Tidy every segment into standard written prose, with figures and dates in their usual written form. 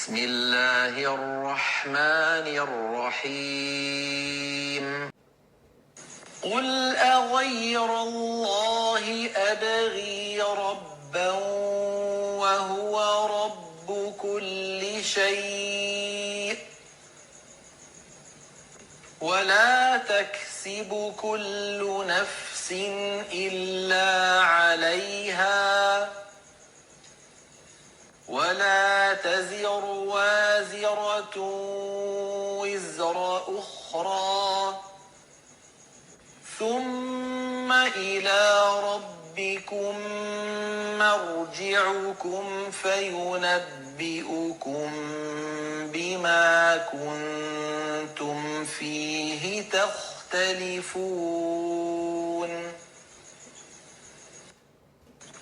بسم اللہ الرحمن الرحیم قل اغیر اللہ ابغی ربا وهو رب كل شيء ولا تكسب كل نفس إلا عليها ولا تزر وازرة وزر أخرى ثم إلى ربكم مرجعكم فينبئكم بما كنتم فيه تختلفون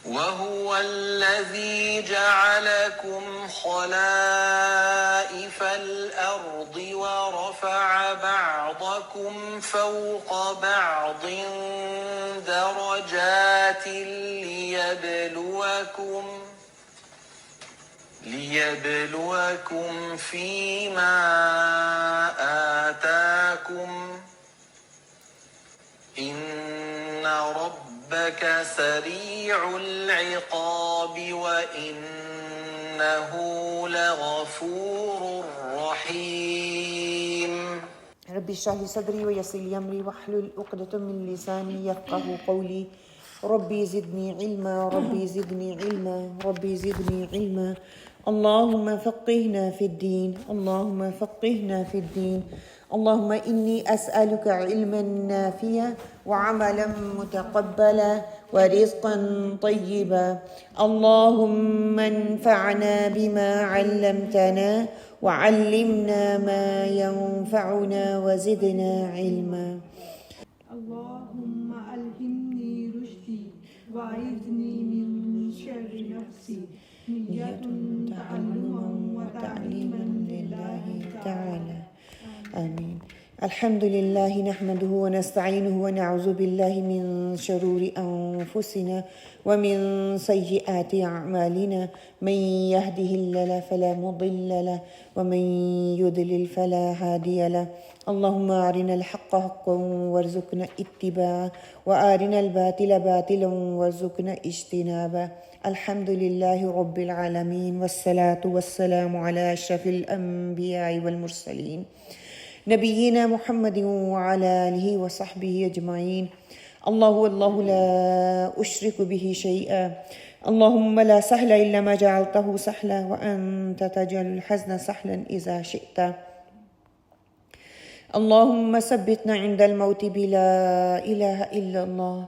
وهو الذي جعلكم خلائف الأرض ورفع بعضكم فوق بعض درجات ليبلوكم فيما آتاكم إن ربك سريع العقاب وإنه لغفور رحيم رب اشرح لي صدري ويسر لي أمري واحلل عقدة من لساني يفقهوا قولي ربي زدني علما ربي زدني علما ربي زدني علما اللهم فقهنا في الدين اللهم فقهنا في الدين اللهم إني أسألك علما نافعا وعملا متقبلا ورزقا طيبا اللهم انفعنا بما علمتنا وعلمنا ما ينفعنا وزدنا علما اللهم ألهمني رشدي وأعذني من شر نفسي نية تعلما وتعليما لله تعالى آمين. الحمد لله نحمده ونستعينه ونعوذ بالله من شرور أنفسنا ومن سيئات أعمالنا من يهده الله فلا مضل له ومن يضلل فلا هادي له اللهم أرنا الحق حقا وارزقنا اتباعه وأرنا الباطل باطلا وارزقنا اجتنابه الحمد لله رب العالمين والصلاة والسلام على أشرف الأنبياء والمرسلين نبينا محمد وعلى آله وصحبه أجمعين الله لا أشرك به شيئا اللهم لا سهل إلا ما جعلته سهلا وأنت تجعل الحزن سهلا إذا شئت اللهم ثبتنا عند الموت بلا إله إلا الله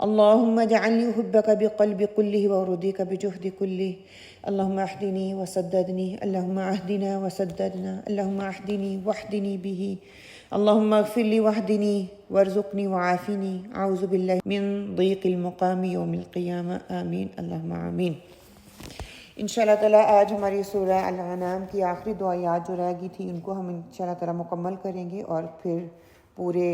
اللهم اجعلني أحبك بقلب كله وأرضيك بجهد كله اللهم اهدني وسددني اللهم اهدنا وسددنا اللهم اهدني واهدني به اللهم اغفر لي واهدني وارزقني وعافني اعوذ بالله من ضيق المقام يوم القيامة آمين اللهم آمين. انشاءاللہ تعالیٰ آج ہماری سورہ الانعام کی آخری دو آیات جو رہ گئی تھی ان کو ہم انشاءاللہ تعالیٰ مکمل کریں گے اور پھر پورے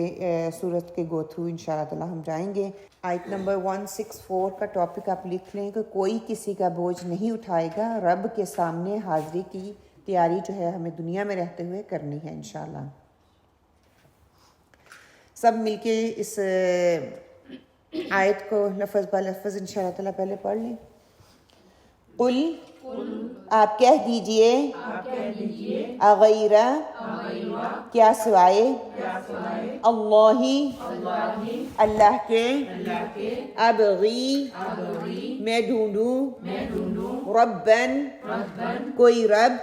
سورت کے گو تھرو انشاءاللہ تعالیٰ ہم جائیں گے. آیت نمبر 164 کا ٹاپک آپ لکھ لیں کہ کوئی کسی کا بوجھ نہیں اٹھائے گا، رب کے سامنے حاضری کی تیاری جو ہے ہمیں دنیا میں رہتے ہوئے کرنی ہے انشاءاللہ. سب مل کے اس آیت کو لفظ با لفظ انشاءاللہ تعالیٰ پہلے پڑھ لیں. قل آپ کہہ دیجئے اغیر کیا سوائے اللہ کے ابغی میں ڈھونڈوں ربن کوئی رب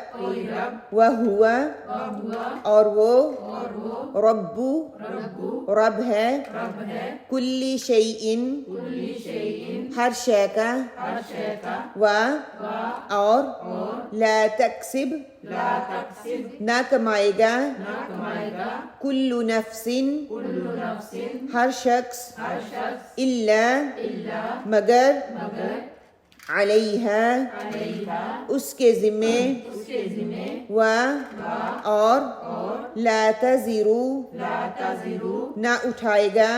وہوا اور وہ رب ہے کلی شیئن ہر شے کا اور لا تکسب نہ کمائے گا کل نفس ہر شخص الا مگر علیہا اس کے ذمے و اور لا تزرو نہ اٹھائے گا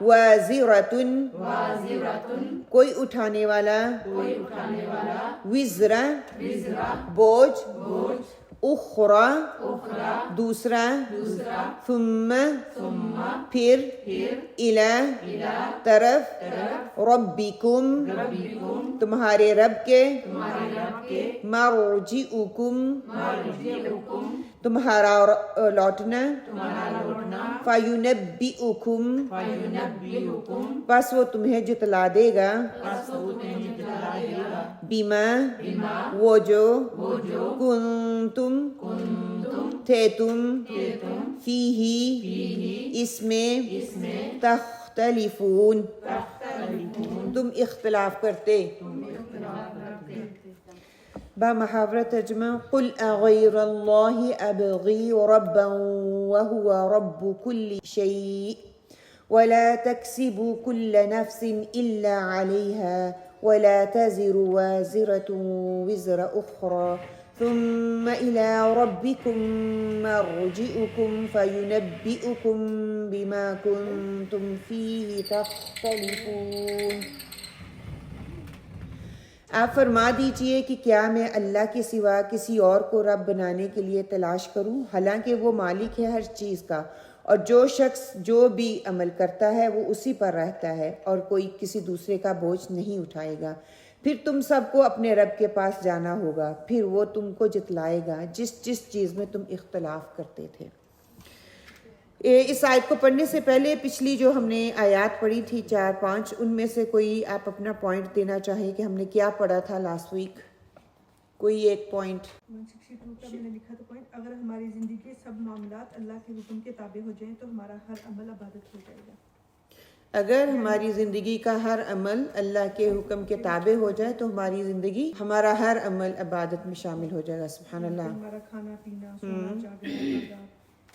وازرۃ کوئی اٹھانے والا وزر بوجھ اخرى دوسرا ثم پھر الی طرف ربکم تمہارے رب کے مرجعکم تمہارا لوٹنا فینبئکم پس وہ تمہیں جتلا دے گا بما وہ جو کنتم تھے تم فیہ اس میں تختلفون تم اختلاف کرتے بمحاورہ ترجمہ قل اغیر اللہ ابغی ربا وهو رب كل شيء ولا تكسب كل نفس إلا عليها ولا تزر وازرة وزر أخرى ثم إلى ربكم مرجعكم فينبئكم بما كنتم فيه تختلفون آپ فرما دیجئے کہ کیا میں اللہ کے سوا کسی اور کو رب بنانے کے لیے تلاش کروں حالانکہ وہ مالک ہے ہر چیز کا اور جو شخص جو بھی عمل کرتا ہے وہ اسی پر رہتا ہے اور کوئی کسی دوسرے کا بوجھ نہیں اٹھائے گا پھر تم سب کو اپنے رب کے پاس جانا ہوگا پھر وہ تم کو جتلائے گا جس چیز میں تم اختلاف کرتے تھے اس آیت کو پڑھنے سے پہلے پچھلی جو ہم نے آیات پڑھی تھی 4-5 ان میں سے کوئی آپ اپنا پوائنٹ دینا چاہیں کہ ہم نے کیا پڑھا تھا لاسٹ ویک کوئی ایک پوائنٹ 162 کا میں نے لکھا تھا پوائنٹ اگر ہماری زندگی کے سب معاملات اللہ کے حکم کے تابع ہو جائیں تو ہمارا ہر عمل عبادت ہو جائے گا اگر ہماری زندگی کا ہر عمل اللہ کے حکم کے تابع ہو جائے تو ہماری زندگی ہمارا ہر عمل عبادت میں شامل ہو جائے گا سبحان اللہ ہمارا کھانا پینا سونا جاگنا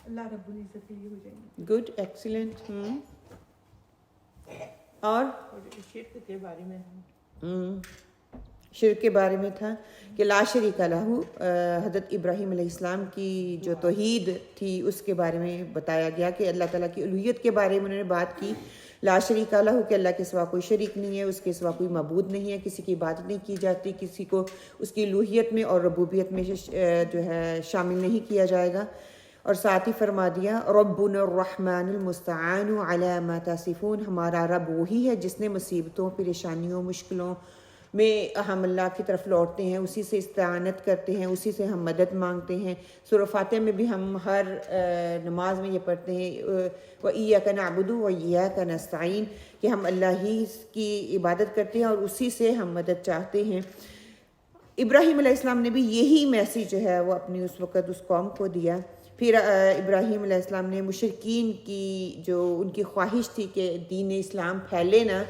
اللہ رب العزت کے لیے ہو جائیں گے گڈ ایکسیلنٹ اور شرک کے بارے میں شرک کے بارے میں تھا کہ لا شریک لہ حضرت ابراہیم علیہ السلام کی جو توحید تھی اس کے بارے میں بتایا گیا کہ اللہ تعالیٰ کی الوہیت کے بارے میں انہوں نے بات کی لا شریک لہ کہ اللہ کے سوا کوئی شریک نہیں ہے اس کے سوا کوئی معبود نہیں ہے کسی کی عبادت نہیں کی جاتی کسی کو اس کی الوہیت میں اور ربوبیت میں جو ہے شامل نہیں کیا جائے گا اور ساتھ ہی فرما دیا ربنا الرحمن المستعان علی ما تصفون ہمارا رب وہی ہے جس نے مصیبتوں پریشانیوں مشکلوں میں ہم اللہ کی طرف لوٹتے ہیں اسی سے استعانت کرتے ہیں اسی سے ہم مدد مانگتے ہیں سورہ فاتحہ میں بھی ہم ہر نماز میں یہ پڑھتے ہیں وَإِيَّاكَ نَعْبُدُ وَإِيَّاكَ نَسْتَعِينُ کہ ہم اللہ ہی کی عبادت کرتے ہیں اور اسی سے ہم مدد چاہتے ہیں ابراہیم علیہ السلام نے بھی یہی میسیج جو ہے وہ اپنی اس وقت اس قوم کو دیا پھر ابراہیم علیہ السلام نے مشرکین کی جو ان کی خواہش تھی کہ دین اسلام پھیلے نہ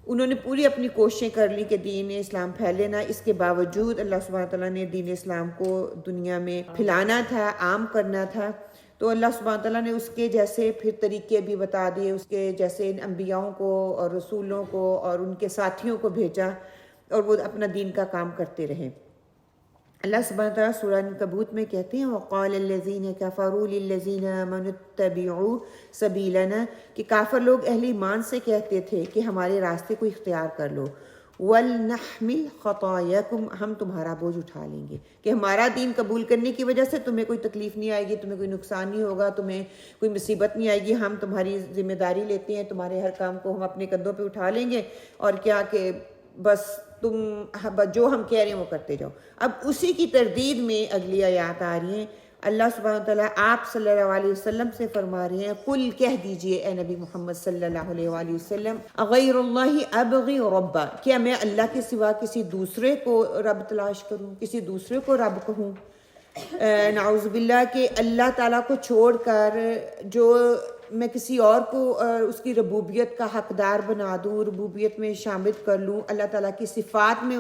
انہوں نے پوری اپنی کوششیں کر لی کہ دین اسلام پھیلے نہ اس کے باوجود اللہ سبحانہ تعالیٰ نے دین اسلام کو دنیا میں پھیلانا تھا عام کرنا تھا تو اللہ سبحانہ تعالیٰ نے اس کے جیسے پھر طریقے بھی بتا دیے اس کے جیسے ان انبیاؤں کو اور رسولوں کو اور ان کے ساتھیوں کو بھیجا اور وہ اپنا دین کا کام کرتے رہے اللہ سبحانہ تعالیٰ سورہ عنکبوت میں کہتے ہیں وَقَالَ الَّذِينَ كَفَرُوا لِلَّذِينَ آمَنُوا اتَّبِعُوا سَبِيلَنَا کہ کافر لوگ اہل ایمان سے کہتے تھے کہ ہمارے راستے کو اختیار کر لو وَلْنَحْمِلْ خَطَايَاكُمْ ہم تمہارا بوجھ اٹھا لیں گے کہ ہمارا دین قبول کرنے کی وجہ سے تمہیں کوئی تکلیف نہیں آئے گی تمہیں کوئی نقصان نہیں ہوگا تمہیں کوئی مصیبت نہیں آئے گی ہم تمہاری ذمہ داری لیتے ہیں تمہارے ہر کام کو ہم اپنے کندھوں پہ اٹھا لیں گے اور کیا کہ بس تم جو ہم کہہ رہے ہیں وہ کرتے جاؤ اب اسی کی تردید میں اگلی آیات آ رہی ہیں اللہ سبحانہ تعالیٰ آپ صلی اللہ علیہ وسلم سے فرما رہے ہیں قل کہہ دیجئے اے نبی محمد صلی اللہ علیہ وآلہ وسلم غیر اللہ ابغی ربا کیا میں اللہ کے سوا کسی دوسرے کو رب تلاش کروں کسی دوسرے کو رب کہوں نعوذ باللہ کہ اللہ تعالیٰ کو چھوڑ کر جو میں کسی اور کو اس کی ربوبیت کا حقدار بنا دوں ربوبیت میں شامل کر لوں اللہ تعالیٰ کی صفات میں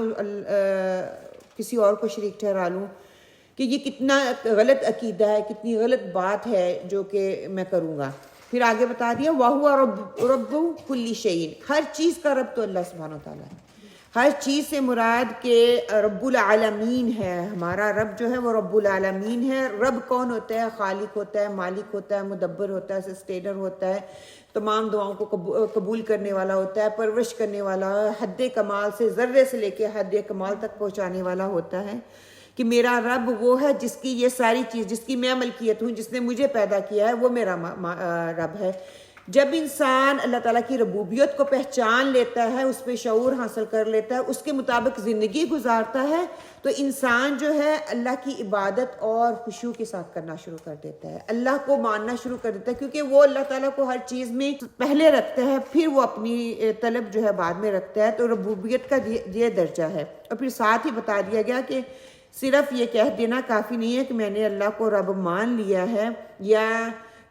کسی اور کو شریک ٹھہرا لوں کہ یہ کتنا غلط عقیدہ ہے کتنی غلط بات ہے جو کہ میں کروں گا پھر آگے بتا دیا وَهُوَ رَبُّ كُلِّ شَيْءٍ ہر چیز کا رب تو اللہ سبحانہ و تعالیٰ ہے ہر چیز سے مراد کہ رب العالمین ہے، ہمارا رب جو ہے وہ رب العالمین ہے۔ رب کون ہوتا ہے؟ خالق ہوتا ہے، مالک ہوتا ہے، مدبر ہوتا ہے، سسٹینر ہوتا ہے، تمام دعاؤں کو قبول کرنے والا ہوتا ہے، پرورش کرنے والا، حد کمال سے ذرے سے لے کے حد کمال تک پہنچانے والا ہوتا ہے۔ کہ میرا رب وہ ہے جس کی یہ ساری چیز، جس کی میں ملکیت ہوں، جس نے مجھے پیدا کیا ہے، وہ میرا رب ہے۔ جب انسان اللہ تعالیٰ کی ربوبیت کو پہچان لیتا ہے، اس پہ شعور حاصل کر لیتا ہے، اس کے مطابق زندگی گزارتا ہے، تو انسان جو ہے اللہ کی عبادت اور خشوع کے ساتھ کرنا شروع کر دیتا ہے، اللہ کو ماننا شروع کر دیتا ہے، کیونکہ وہ اللہ تعالیٰ کو ہر چیز میں پہلے رکھتا ہے، پھر وہ اپنی طلب جو ہے بعد میں رکھتا ہے۔ تو ربوبیت کا یہ درجہ ہے۔ اور پھر ساتھ ہی بتا دیا گیا کہ صرف یہ کہہ دینا کافی نہیں ہے کہ میں نے اللہ کو رب مان لیا ہے، یا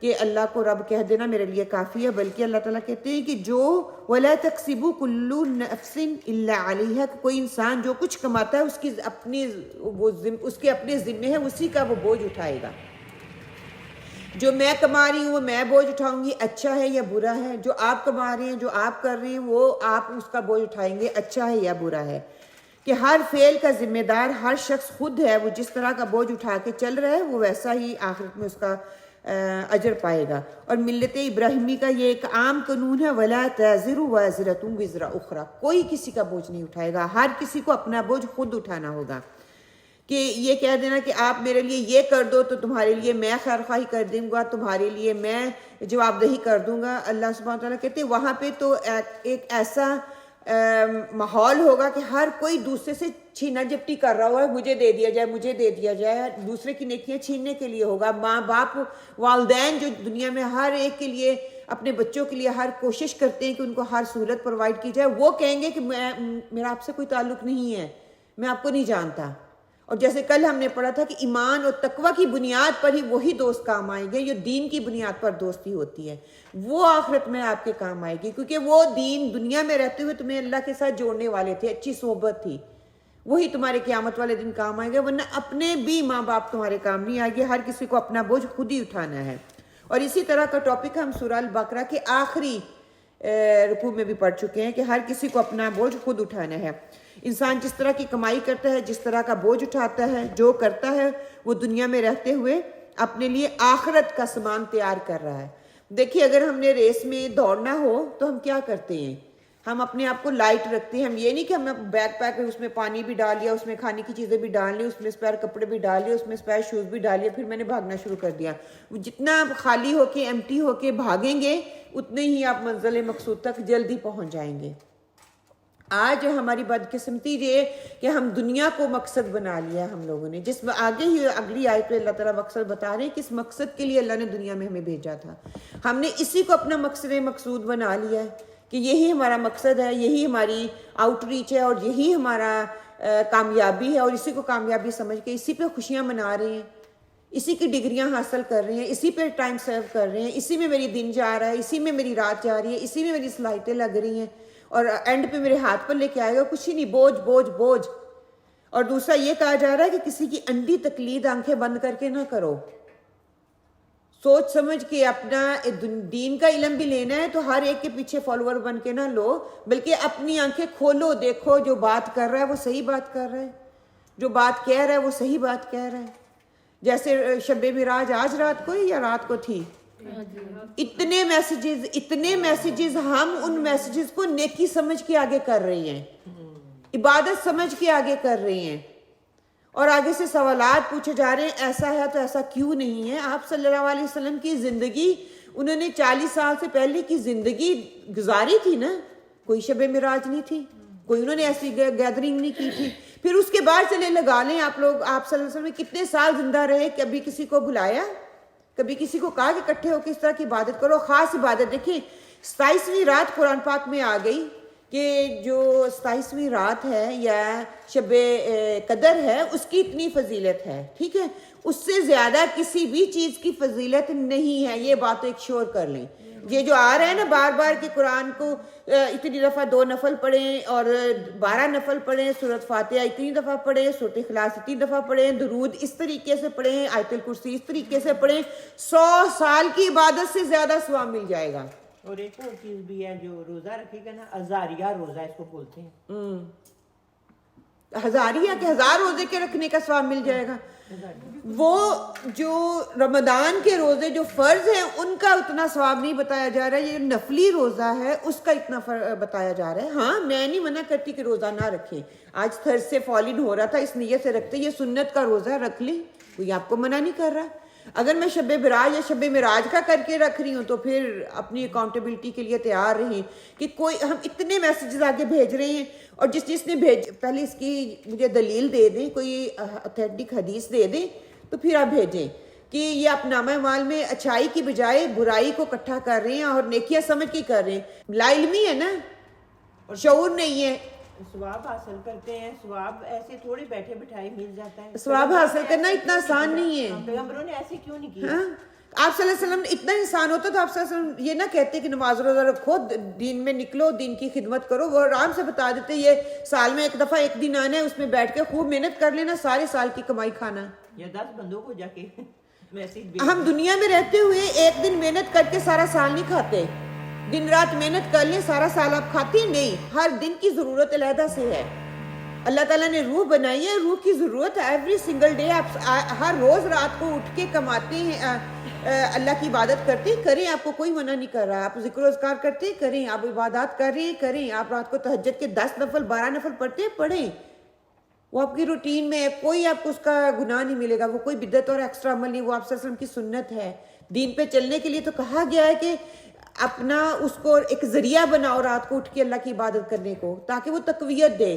کہ اللہ کو رب کہہ دینا میرے لیے کافی ہے، بلکہ اللہ تعالیٰ کہتے ہیں کہ جو وَلَا تَكْسِبُ كُلُّ نَفْسٍ إِلَّا عَلَيْهَا، کوئی انسان جو کچھ کماتا ہے اس کے اپنے ذمے ہے، اسی کا وہ بوجھ اٹھائے گا۔ جو میں کما رہی ہوں وہ میں بوجھ اٹھاؤں گی، اچھا ہے یا برا ہے۔ جو آپ کما رہے ہیں، جو آپ کر رہے ہیں، وہ آپ اس کا بوجھ اٹھائیں گے، اچھا ہے یا برا ہے۔ کہ ہر فعل کا ذمہ دار ہر شخص خود ہے، وہ جس طرح کا بوجھ اٹھا کے چل رہا ہے وہ ویسا ہی آخرت میں اس کا اجر پائے گا۔ اور ملت ابراہیمی کا یہ ایک عام قانون ہے، وَلَا تَزِرُ وَازِرَةٌ وِزْرَ أُخْرَى، کوئی کسی کا بوجھ نہیں اٹھائے گا، ہر کسی کو اپنا بوجھ خود اٹھانا ہوگا۔ کہ یہ کہہ دینا کہ آپ میرے لیے یہ کر دو تو تمہارے لیے میں خیر خواہی کر دوں گا، تمہارے لیے میں جواب دہی کر دوں گا، اللہ سبحانہ تعالیٰ کہتے ہیں وہاں پہ تو ایک ایسا ماحول ہوگا کہ ہر کوئی دوسرے سے چھینا جھپٹی کر رہا ہوگا، مجھے دے دیا جائے، مجھے دے دیا جائے، دوسرے کی نیکیاں چھیننے کے لیے ہوگا۔ ماں باپ والدین جو دنیا میں ہر ایک کے لیے، اپنے بچوں کے لیے ہر کوشش کرتے ہیں کہ ان کو ہر سہولت پرووائڈ کی جائے، وہ کہیں گے کہ میرا آپ سے کوئی تعلق نہیں ہے، میں آپ کو نہیں جانتا۔ اور جیسے کل ہم نے پڑھا تھا کہ ایمان اور تقوی کی بنیاد پر ہی وہی دوست کام آئیں گے، یہ دین کی بنیاد پر دوستی ہوتی ہے، وہ آخرت میں آپ کے کام آئے گی، کیونکہ وہ دین دنیا میں رہتے ہوئے تمہیں اللہ کے ساتھ جوڑنے والے تھے، اچھی صحبت تھی، وہی تمہارے قیامت والے دن کام آئیں گے، ورنہ اپنے بھی ماں باپ تمہارے کام نہیں آئے گے، ہر کسی کو اپنا بوجھ خود ہی اٹھانا ہے۔ اور اسی طرح کا ٹاپک ہم سورہ البقرہ کے آخری رکوع میں بھی پڑھ چکے ہیں کہ ہر کسی کو اپنا بوجھ خود اٹھانا ہے۔ انسان جس طرح کی کمائی کرتا ہے، جس طرح کا بوجھ اٹھاتا ہے، جو کرتا ہے وہ دنیا میں رہتے ہوئے اپنے لیے آخرت کا سامان تیار کر رہا ہے۔ دیکھیے اگر ہم نے ریس میں دوڑنا ہو تو ہم کیا کرتے ہیں؟ ہم اپنے آپ کو لائٹ رکھتے ہیں، ہم یہ نہیں کہ ہم نے بیگ پیک اس میں پانی بھی ڈال لیا، اس میں کھانے کی چیزیں بھی ڈال لی، اس میں اسپیئر کپڑے بھی ڈال لیے، اس میں اسپیئر شوز بھی ڈال لیے، پھر میں نے بھاگنا شروع کر دیا۔ جتنا خالی ہو کے، ایمٹی ہو کے بھاگیں گے اتنے ہی آپ منزل مقصود تک جلدی پہنچ جائیں گے۔ آج ہماری بدقسمتی یہ کہ ہم دنیا کو مقصد بنا لیا ہم لوگوں نے، جس میں آگے ہی اگلی آیت پہ اللہ تعالیٰ مقصد بتا رہے ہیں کس مقصد کے لیے اللہ نے دنیا میں ہمیں بھیجا تھا، ہم نے اسی کو اپنا مقصود بنا لیا ہے کہ یہی ہمارا مقصد ہے، یہی ہماری آؤٹ ریچ ہے، اور یہی ہمارا کامیابی ہے، اور اسی کو کامیابی سمجھ کے اسی پہ خوشیاں منا رہے ہیں، اسی کی ڈگریاں حاصل کر رہے ہیں، اسی پہ ٹائم سیو کر رہے ہیں، اسی میں میری دن جا رہا ہے، اسی میں میری رات جا رہی ہے، اسی میں میری صلاحیتیں لگ رہی ہیں، اور اینڈ پہ میرے ہاتھ پر لے کے آئے گا کچھ ہی نہیں، بوجھ بوجھ بوجھ۔ اور دوسرا یہ کہا جا رہا ہے کہ کسی کی انڈی تقلید آنکھیں بند کر کے نہ کرو، سوچ سمجھ کے اپنا دین کا علم بھی لینا ہے تو ہر ایک کے پیچھے فالوور بن کے نہ لو، بلکہ اپنی آنکھیں کھولو، دیکھو جو بات کر رہا ہے وہ صحیح بات کر رہا ہے، جو بات کہہ رہا ہے وہ صحیح بات کہہ رہا ہے۔ جیسے شب معراج آج رات کو یا رات کو تھی، اتنے میسیجز ہم ان میسیجز کو نیکی سمجھ کے آگے کر رہے ہیں، عبادت سمجھ کے آگے کر رہے ہیں، اور آگے سے سوالات پوچھے جا رہے ہیں ایسا ہے تو ایسا کیوں نہیں ہے۔ آپ صلی اللہ علیہ وسلم کی زندگی انہوں نے 40 سال سے پہلے کی زندگی گزاری تھی نا، کوئی شب معراج نہیں تھی، کوئی انہوں نے ایسی گیدرنگ نہیں کی تھی۔ پھر اس کے بعد چلے لگا لیں آپ لوگ، آپ صلی اللہ علیہ وسلم کتنے سال زندہ رہے، کبھی کسی کو بلایا، کبھی کسی کو کہا کہ اکٹھے ہو کے اس طرح کی عبادت کرو، خاص عبادت۔ دیکھیں 27ویں رات قرآن پاک میں آ گئی کہ جو 27ویں رات ہے یا شب قدر ہے اس کی اتنی فضیلت ہے، ٹھیک ہے، اس سے زیادہ کسی بھی چیز کی فضیلت نہیں ہے، یہ بات ایک شور کر لیں۔ یہ جو آ رہا ہے نا بار بار کہ قرآن کو اتنی دفعہ 2 نفل پڑھیں اور 12 نفل پڑھیں، سورۃ فاتحہ اتنی دفعہ پڑھیں، سورۃ اخلاص اتنی دفعہ پڑھیں، درود اس طریقے سے پڑھیں، آیت الکرسی اس طریقے سے پڑھیں، 100 سال کی عبادت سے زیادہ ثواب مل جائے گا۔ اور ایک اور چیز بھی ہے جو روزہ رکھے گا نا، ازاریہ روزہ اس کو بولتے ہیں، 1000 ہی ہے کہ 1000 روزے کے رکھنے کا ثواب مل جائے گا. وہ جو رمضان کے روزے جو فرض ہیں ان کا اتنا ثواب نہیں بتایا جا رہا ہے. یہ نفلی روزہ ہے اس کا اتنا بتایا جا رہا ہے. ہاں میں نہیں منع کرتی کہ روزہ نہ رکھیں. آج تھرسڈے فالن ہو رہا تھا اس نیت سے رکھتے, یہ سنت کا روزہ رکھ لیں, کوئی آپ کو منع نہیں کر رہا. اگر میں شب براج یا شب معراج کا کر کے رکھ رہی ہوں تو پھر اپنی اکاؤنٹیبلٹی کے لیے تیار رہیں کہ کوئی ہم اتنے میسیجز آگے بھیج رہے ہیں اور جس نے پہلے اس کی مجھے دلیل دے دیں, کوئی اتھینٹک حدیث دے دیں تو پھر آپ بھیجیں کہ یہ آپ نامہ اعمال میں اچھائی کی بجائے برائی کو اکٹھا کر رہے ہیں اور نیکیاں سمجھ کے کر رہے ہیں. لا علمی ہے نا, شعور نہیں ہے. ثواب حاصل کرتے ہیں, ثواب ایسے تھوڑی بیٹھے بٹھائے مل جاتا ہے. ثواب حاصل کرنا اتنا آسان نہیں ہے. پیغمبروں نے ایسے کیوں نہیں کیا؟ آپ صلی اللہ علیہ وسلم اتنا انسان ہوتا تو آپ صلی اللہ علیہ وسلم یہ نہ کہتے کہ نماز روزہ رکھو, دین میں نکلو, دین کی خدمت کرو. وہ آرام سے بتا دیتے یہ سال میں ایک دفعہ ایک دن آنا ہے, اس میں بیٹھ کے خوب محنت کر لینا, سارے سال کی کمائی کھانا. یا 10 بندوں کو جا کے میسج ہم دنیا میں رہتے ہوئے ایک دن محنت کر کے سارا سال نہیں کھاتے. دن رات محنت کر لیں سارا سال آپ کھاتے نہیں. ہر دن کی ضرورت علیحدہ سے ہے. اللہ تعالیٰ نے روح بنائی ہے, روح کی ضرورت ہے ایوری سنگل ڈے. آپ ہر روز رات کو اٹھ کے کماتے ہیں, اللہ کی عبادت کرتے ہیں, کریں, آپ کو کوئی منع نہیں کر رہا. آپ ذکر و اذکار کرتے ہیں, کریں. آپ عبادات کر رہے ہیں, کریں. آپ رات کو تہجد کے 10 نفل 12 نفل پڑھتے ہیں, پڑھیں. وہ آپ کی روٹین میں ہے, کوئی آپ کو اس کا گناہ نہیں ملے گا. وہ کوئی بدعت اور ایکسٹرا عمل نہیں, وہ آپ صلی اللہ علیہ وسلم کی سنت ہے. دین پہ چلنے کے لیے تو کہا گیا ہے کہ اپنا اس کو ایک ذریعہ بناؤ رات کو اٹھ کے اللہ کی عبادت کرنے کو, تاکہ وہ تقویت دے.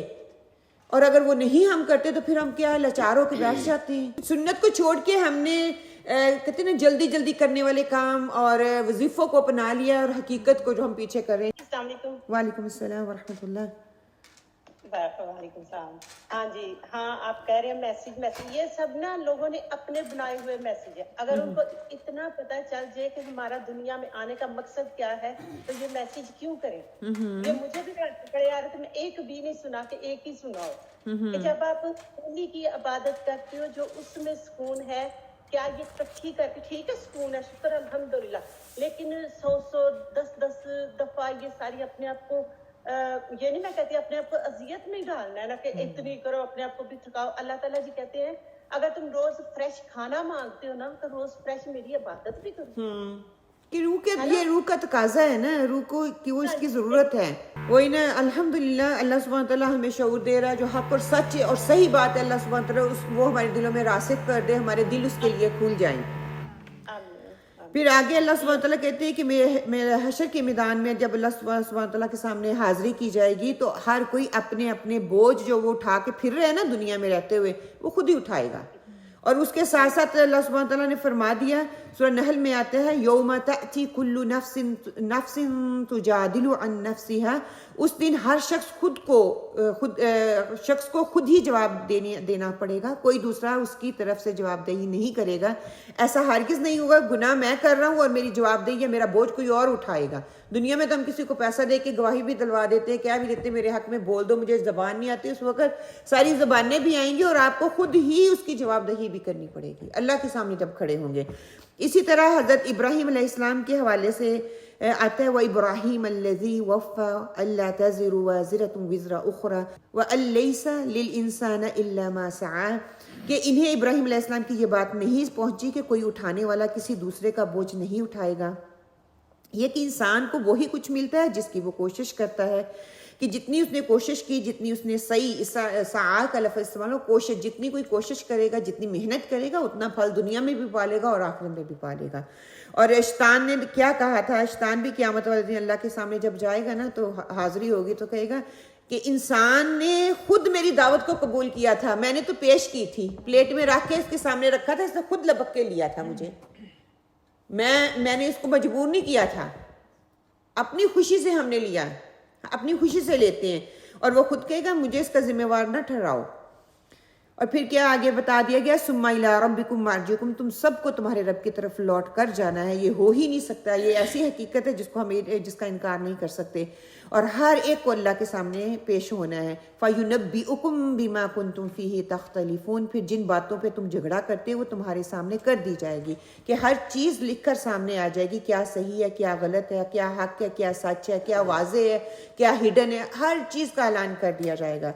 اور اگر وہ نہیں ہم کرتے تو پھر ہم کیا لاچار ہو کے بیٹھ جاتے ہیں. سنت کو چھوڑ کے ہم نے کہتے ہیں نا جلدی جلدی کرنے والے کام اور وظیفوں کو اپنا لیا, اور حقیقت کو جو ہم پیچھے کر رہے ہیں. السلام علیکم. وعلیکم السلام ورحمۃ اللہ. وعلیکم السلام. ہاں جی, ہاں آپ کہہ رہے ہیں میسج, یہ سب نا لوگوں نے اپنے بنائے ہوئے میسج ہے. اگر ان کو اتنا پتہ چل جائے کہ ہمارا دنیا میں آنے کا مقصد کیا ہے تو یہ میسج کیوں کریں. یہ مجھے بھی پڑے آ رہے تھے, میں ایک بھی نہیں سنا کہ ایک ہی سناؤ. کہ جب آپ انہی کی عبادت کرتے ہو جو اس میں سکون ہے, کیا یہ کٹھی کر کے ٹھیک ہے سکون ہے, شکر الحمدللہ, لیکن 100 10 دفعہ یہ ساری اپنے آپ کو یہ نہیں میں کہتی اپنے آپ کو اذیت میں ڈالنا ہے نا کہ اتنی کرو, اپنے آپ کو بھی تھکاؤ. اللہ تعالیٰ جی کہتے ہیں اگر تم روز فریش کھانا مانگتے ہو نا تو روز فریش میری عبادت بھی کرو. کہ روح کے یہ روح کا تقاضا ہے نا, روح کو کیوں اس کی ضرورت ہے. وہی نا الحمدللہ اللہ سبحانہ تعالیٰ ہمیں شعور دے رہا ہے, جو حق اور سچ اور صحیح بات ہے اللہ سبحانہ تعالیٰ وہ ہمارے دلوں میں راسخ کر دے, ہمارے دل اس کے لیے کھل جائیں. پھر آگے اللہ سبحانہ تعالیٰ کہتے ہیں کہ میرے حشر کے میدان میں جب اللہ سبحانہ تعالیٰ کے سامنے حاضری کی جائے گی تو ہر کوئی اپنے اپنے بوجھ جو وہ اٹھا کے پھر رہے ہیں نا دنیا میں رہتے ہوئے, وہ خود ہی اٹھائے گا. اور اس کے ساتھ ساتھ اللہ سبحانہ تعالیٰ نے فرما دیا, سورہ نحل میں آتا ہے یوم تأتی کل نفس تجادل عن نفسها, اس دن ہر شخص کو خود ہی جواب دینا پڑے گا, کوئی دوسرا اس کی طرف سے جواب دہی نہیں کرے گا. ایسا ہرگز نہیں ہوگا گناہ میں کر رہا ہوں اور میری جواب دہی یا میرا بوجھ کوئی اور اٹھائے گا. دنیا میں تو ہم کسی کو پیسہ دے کے گواہی بھی دلوا دیتے ہیں, کیا بھی دیتے, میرے حق میں بول دو, مجھے زبان نہیں آتی. اس وقت ساری زبانیں بھی آئیں گی اور آپ کو خود ہی اس کی جواب دہی بھی کرنی پڑے گی اللہ کے سامنے جب کھڑے ہوں گے. اسی طرح حضرت ابراہیم علیہ السلام کے حوالے سے آتا ہے وَإِبْرَاهِيمَ الَّذِي وَفَّى أَلَّا تَزِرُ وَازِرَةٌ وِزْرَ أُخْرَى وَأَن لَّيْسَ لِلْإِنسَانِ إِلَّا مَا سَعَىٰ, کہ انہیں ابراہیم علیہ السلام کی یہ بات نہیں پہنچی کہ کوئی اٹھانے والا کسی دوسرے کا بوجھ نہیں اٹھائے گا. یہ کہ انسان کو وہی کچھ ملتا ہے جس کی وہ کوشش کرتا ہے, کہ جتنی اس نے کوشش کی, جتنی اس نے سعی کا لفظ استعمال ہو, کوشش, جتنی کوئی کوشش کرے گا, جتنی محنت کرے گا, اتنا پھل دنیا میں بھی پالے گا اور آخرت میں بھی پالے گا. اور شیطان نے کیا کہا تھا, شیطان بھی قیامت والے دن اللہ کے سامنے جب جائے گا نا تو حاضری ہوگی تو کہے گا کہ انسان نے خود میری دعوت کو قبول کیا تھا, میں نے تو پیش کی تھی, پلیٹ میں رکھ کے اس کے سامنے رکھا تھا, اس نے خود لپک کے لیا تھا مجھے, میں نے اس کو مجبور نہیں کیا تھا, اپنی خوشی سے ہم نے لیا, اپنی خوشی سے لیتے ہیں. اور وہ خود کہے گا مجھے اس کا ذمہ وار نہ ٹھہراؤ. اور پھر کیا آگے بتا دیا گیا ثم الی ربکم مرجعکم, تم سب کو تمہارے رب کی طرف لوٹ کر جانا ہے. یہ ہو ہی نہیں سکتا, یہ ایسی حقیقت ہے جس کا انکار نہیں کر سکتے, اور ہر ایک کو اللہ کے سامنے پیش ہونا ہے. فینبئکم بما کنتم فیہ تختلفون, پھر جن باتوں پہ تم جھگڑا کرتے وہ تمہارے سامنے کر دی جائے گی, کہ ہر چیز لکھ کر سامنے آ جائے گی, کیا صحیح ہے, کیا غلط ہے, کیا حق ہے, کیا سچ ہے, کیا واضح ہے, کیا ہڈن ہے, ہر چیز کا اعلان کر دیا جائے گا.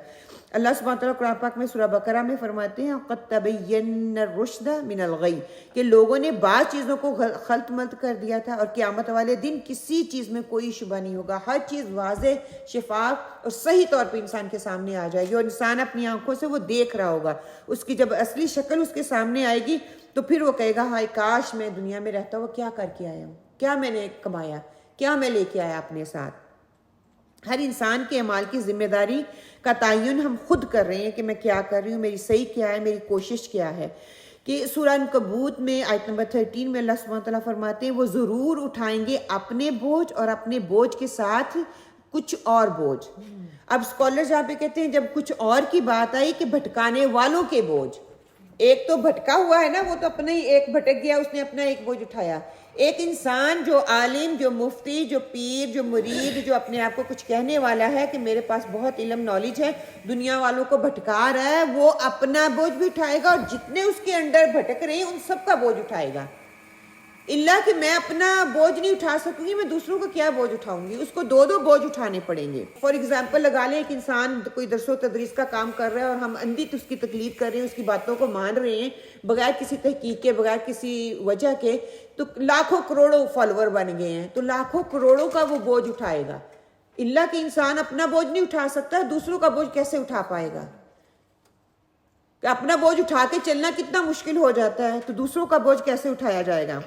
اللہ سبحانہ وتعالیٰ قرآن پاک میں سورہ بقرہ میں فرماتے ہیں قد تبین الرشد من الغی، کہ لوگوں نے بعض چیزوں کو خلط ملط کر دیا تھا، اور قیامت والے دن کسی چیز میں کوئی شبہ نہیں ہوگا، ہر چیز واضح شفاف اور صحیح طور پہ انسان کے سامنے آ جائے گی، اور انسان اپنی آنکھوں سے وہ دیکھ رہا ہوگا، اس کی جب اصلی شکل اس کے سامنے آئے گی تو پھر وہ کہے گا ہائے کاش میں دنیا میں رہتا ہوا کیا کر کے آیا ہوں، کیا میں نے کمایا، کیا میں لے کے آیا اپنے ساتھ۔ ہر انسان کے اعمال کی ذمہ داری کا تعین ہم خود کر رہے ہیں کہ میں کیا کر رہی ہوں، میری صحیح کیا ہے، میری کوشش کیا ہے۔ کہ سورہ عنکبوت میں آیت نمبر 13 میں اللہ سبحانہ وتعالیٰ فرماتے ہیں وہ ضرور اٹھائیں گے اپنے بوجھ اور اپنے بوجھ کے ساتھ کچھ اور بوجھ۔ اب اسکالر یہاں پہ کہتے ہیں جب کچھ اور کی بات آئی کہ بھٹکانے والوں کے بوجھ، ایک تو بھٹکا ہوا ہے نا، وہ تو اپنا ہی ایک بھٹک گیا، اس نے اپنا ایک بوجھ اٹھایا۔ ایک انسان جو عالم، جو مفتی، جو پیر، جو مرید، جو اپنے آپ کو کچھ کہنے والا ہے کہ میرے پاس بہت علم نالج ہے، دنیا والوں کو بھٹکا رہا ہے، وہ اپنا بوجھ بھی اٹھائے گا، اور جتنے اس کے انڈر بھٹک رہے ہیں ان سب کا بوجھ اٹھائے گا۔ اللہ کہ میں اپنا بوجھ نہیں اٹھا سکوں گی، میں دوسروں کو کیا بوجھ اٹھاؤں گی، اس کو دو دو بوجھ اٹھانے پڑیں گے۔ فار ایگزامپل لگا لیں ایک انسان کوئی درس و تدریس کا کام کر رہا ہے اور ہم اندھی اس کی تقلید کر رہے ہیں، اس کی باتوں کو مان رہے ہیں بغیر کسی تحقیق کے، بغیر کسی وجہ کے، تو لاکھوں کروڑوں فالوور بن گئے ہیں، تو لاکھوں کروڑوں کا وہ بوجھ اٹھائے گا۔ اللہ کہ انسان اپنا بوجھ نہیں اٹھا سکتا، دوسروں کا بوجھ کیسے اٹھا پائے گا؟ کہ اپنا بوجھ اٹھا کے چلنا کتنا مشکل ہو جاتا ہے، تو دوسروں کا بوجھ کیسے اٹھایا جائے گا؟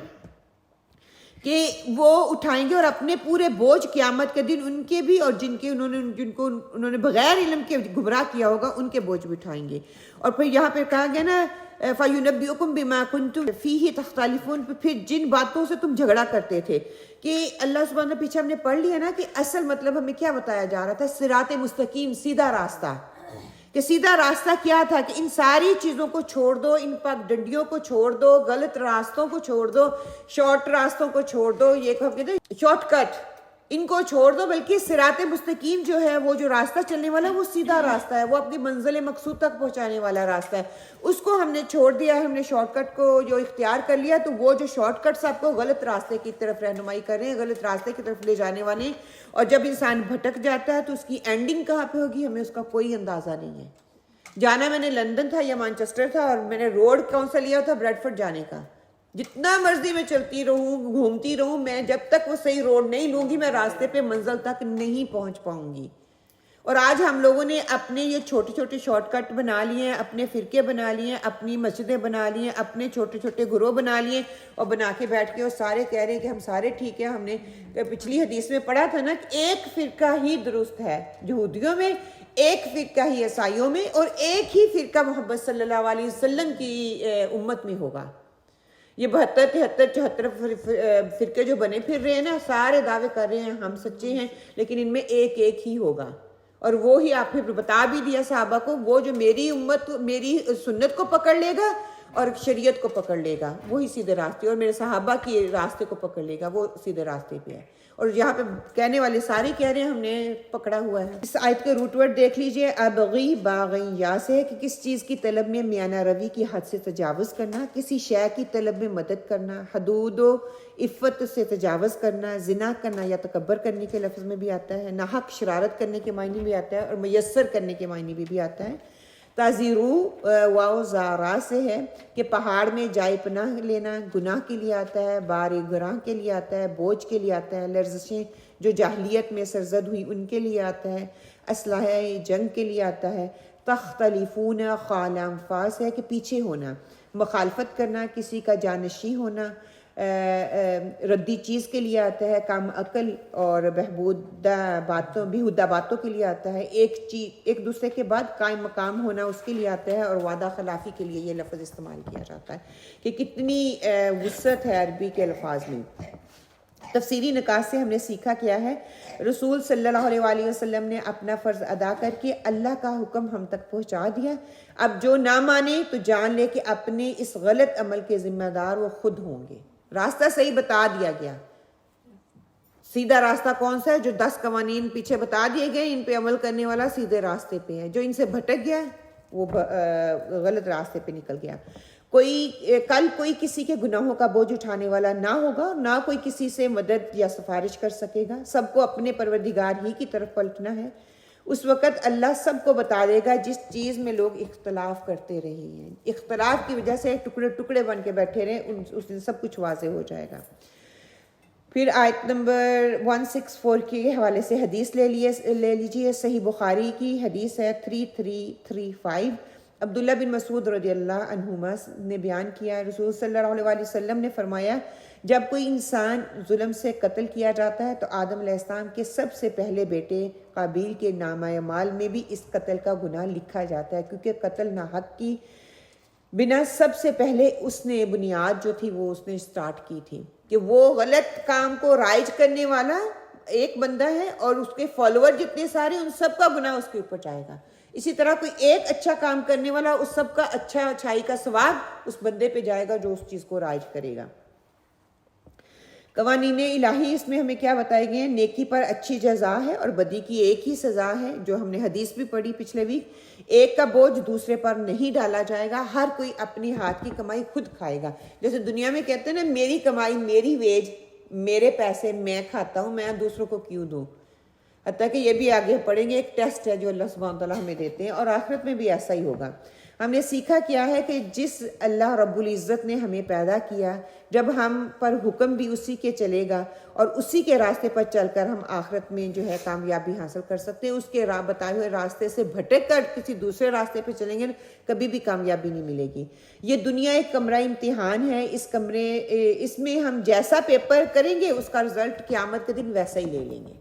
کہ وہ اٹھائیں گے، اور اپنے پورے بوجھ قیامت کے دن ان کے بھی، اور جن کو انہوں نے بغیر علم کے گمراہ کیا ہوگا ان کے بوجھ بھی اٹھائیں گے۔ اور پھر یہاں پہ کہا گیا نا فَيُنَبِّئُكُم بِمَا كُنتُمْ فِيهِ تَخْتَلِفُونَ، پھر جن باتوں سے تم جھگڑا کرتے تھے، کہ اللہ سبحانہ پیچھے ہم نے پڑھ لیا نا کہ اصل مطلب ہمیں کیا بتایا جا رہا تھا، صراط مستقیم، سیدھا راستہ۔ کہ سیدھا راستہ کیا تھا کہ ان ساری چیزوں کو چھوڑ دو، ان پاک ڈنڈیوں کو چھوڑ دو، غلط راستوں کو چھوڑ دو، شارٹ راستوں کو چھوڑ دو، یہ کہتے ہیں شارٹ کٹ، ان کو چھوڑ دو، بلکہ صراط مستقیم جو ہے وہ جو راستہ چلنے والا ہے وہ سیدھا راستہ ہے، وہ اپنی منزل مقصود تک پہنچانے والا راستہ ہے، اس کو ہم نے چھوڑ دیا ہے، ہم نے شارٹ کٹ کو جو اختیار کر لیا، تو وہ جو شارٹ کٹس آپ کو غلط راستے کی طرف رہنمائی کر رہے ہیں، غلط راستے کی طرف لے جانے والے ہیں، اور جب انسان بھٹک جاتا ہے تو اس کی اینڈنگ کہاں پہ ہوگی ہمیں اس کا کوئی اندازہ نہیں ہے۔ جانا میں نے لندن تھا یا مانچسٹر تھا، اور میں نے روڈ کون سا لیا تھا، بریڈ فورڈ جانے کا، جتنا مرضی میں چلتی رہوں، گھومتی رہوں، میں جب تک وہ صحیح روڈ نہیں لوں گی میں راستے پہ منزل تک نہیں پہنچ پاؤں گی۔ اور آج ہم لوگوں نے اپنے یہ چھوٹے چھوٹے شارٹ کٹ بنا لیے ہیں، اپنے فرقے بنا لیے ہیں، اپنی مسجدیں بنا لی ہیں، اپنے چھوٹے چھوٹے گروہ بنا لیے، اور بنا کے بیٹھ کے اور سارے کہہ رہے ہیں کہ ہم سارے ٹھیک ہیں۔ ہم نے پچھلی حدیث میں پڑھا تھا نا کہ ایک فرقہ ہی درست ہے یہودیوں میں، ایک فرقہ ہی عیسائیوں میں، اور ایک ہی فرقہ محمد صلی اللہ علیہ وسلم کی امت میں ہوگا۔ یہ 72 73 74 فرقے جو بنے پھر رہے ہیں نا، سارے دعوے کر رہے ہیں ہم سچے ہیں، لیکن ان میں ایک ہی ہوگا، اور وہ ہی آپ پھر بتا بھی دیا صحابہ کو، وہ جو میری امت میری سنت کو پکڑ لے گا اور شریعت کو پکڑ لے گا وہی سیدھے راستے، اور میرے صحابہ کی راستے کو پکڑ لے گا وہ سیدھے راستے پہ ہے۔ اور یہاں پہ کہنے والے سارے کہہ رہے ہیں ہم نے پکڑا ہوا ہے۔ اس آیت کے روٹ ورڈ دیکھ لیجئے، ابغی باغی یا سے کہ کس چیز کی طلب میں میانہ روی کی حد سے تجاوز کرنا، کسی شے کی طلب میں مدد کرنا، حدود و عفت سے تجاوز کرنا، زنا کرنا یا تکبر کرنے کے لفظ میں بھی آتا ہے، ناحق شرارت کرنے کے معنی بھی آتا ہے، اور میسر کرنے کے معنی بھی آتا ہے۔ تازیرو واو زارا سے ہے کہ پہاڑ میں جائے پناہ لینا گناہ کے لیے آتا ہے، بار گناہ کے لیے آتا ہے، بوجھ کے لیے آتا ہے، لرزشیں جو جاہلیت میں سرزد ہوئی ان کے لیے آتا ہے، اسلحہ جنگ کے لیے آتا ہے۔ تختلفون خال انفاس ہے کہ پیچھے ہونا، مخالفت کرنا، کسی کا جانشی ہونا، ردی چیز کے لیے آتا ہے، کام عقل اور بہبودہ باتوں کے لیے آتا ہے، ایک دوسرے کے بعد قائم مقام ہونا اس کے لیے آتا ہے، اور وعدہ خلافی کے لیے یہ لفظ استعمال کیا جاتا ہے کہ کتنی وسعت ہے عربی کے الفاظ میں۔ تفسیری نکات سے ہم نے سیکھا کیا ہے، رسول صلی اللہ علیہ وآلہ وسلم نے اپنا فرض ادا کر کے اللہ کا حکم ہم تک پہنچا دیا، اب جو نہ مانے تو جان لے کہ اپنے اس غلط عمل کے ذمہ دار وہ خود ہوں گے۔ راستہ صحیح بتا دیا گیا، سیدھا راستہ کون سا ہے، جو 10 قوانین پیچھے بتا دیے گئے ان پہ عمل کرنے والا سیدھے راستے پہ ہے، جو ان سے بھٹک گیا وہ غلط راستے پہ نکل گیا۔ کل کوئی کسی کے گناہوں کا بوجھ اٹھانے والا نہ ہوگا، نہ کوئی کسی سے مدد یا سفارش کر سکے گا، سب کو اپنے پروردگار ہی کی طرف پلٹنا ہے۔ اس وقت اللہ سب کو بتا دے گا جس چیز میں لوگ اختلاف کرتے رہے ہیں، اختلاف کی وجہ سے ٹکڑے ٹکڑے بن کے بیٹھے رہے، اس دن سب کچھ واضح ہو جائے گا۔ پھر آیت نمبر 164 کے حوالے سے حدیث لے لیجیے، صحیح بخاری کی حدیث ہے 3335۔ عبداللہ بن مسعود رضی اللہ عنہما نے بیان کیا، رسول صلی اللہ علیہ وسلم نے فرمایا جب کوئی انسان ظلم سے قتل کیا جاتا ہے تو آدم علیہ السلام کے سب سے پہلے بیٹے قابیل کے نامہ اعمال میں بھی اس قتل کا گناہ لکھا جاتا ہے، کیونکہ قتل ناحق کی بنا سب سے پہلے اس نے بنیاد جو تھی وہ اس نے سٹارٹ کی تھی، کہ وہ غلط کام کو رائج کرنے والا ایک بندہ ہے اور اس کے فالوور جتنے سارے، ان سب کا گناہ اس کے اوپر جائے گا۔ اسی طرح کوئی ایک اچھا کام کرنے والا، اس سب کا اچھائی کا ثواب اس بندے پہ جائے گا جو اس چیز کو رائج کرے گا۔ قوانین الہی اس میں ہمیں کیا بتائے گئے ہیں؟ نیکی پر اچھی جزا ہے اور بدی کی ایک ہی سزا ہے، جو ہم نے حدیث بھی پڑھی پچھلے ویک۔ ایک کا بوجھ دوسرے پر نہیں ڈالا جائے گا، ہر کوئی اپنی ہاتھ کی کمائی خود کھائے گا۔ جیسے دنیا میں کہتے ہیں نا، میری کمائی، میری ویج، میرے پیسے میں کھاتا ہوں، میں دوسروں کو کیوں دوں۔ حتیٰ کہ یہ بھی آگے پڑھیں گے، ایک ٹیسٹ ہے جو اللہ سبحانہ تعالیٰ ہمیں دیتے ہیں، اور آخرت میں بھی ایسا ہی ہوگا۔ ہم نے سیکھا کیا ہے کہ جس اللہ رب العزت نے ہمیں پیدا کیا، جب ہم پر حکم بھی اسی کے چلے گا اور اسی کے راستے پر چل کر ہم آخرت میں جو ہے کامیابی حاصل کر سکتے ہیں۔ اس کے بتائے ہوئے راستے سے بھٹک کر کسی دوسرے راستے پہ چلیں گے کبھی بھی کامیابی نہیں ملے گی۔ یہ دنیا ایک کمرہ امتحان ہے، اس میں ہم جیسا پیپر کریں گے اس کا رزلٹ قیامت کے دن ویسا ہی لے لیں گے۔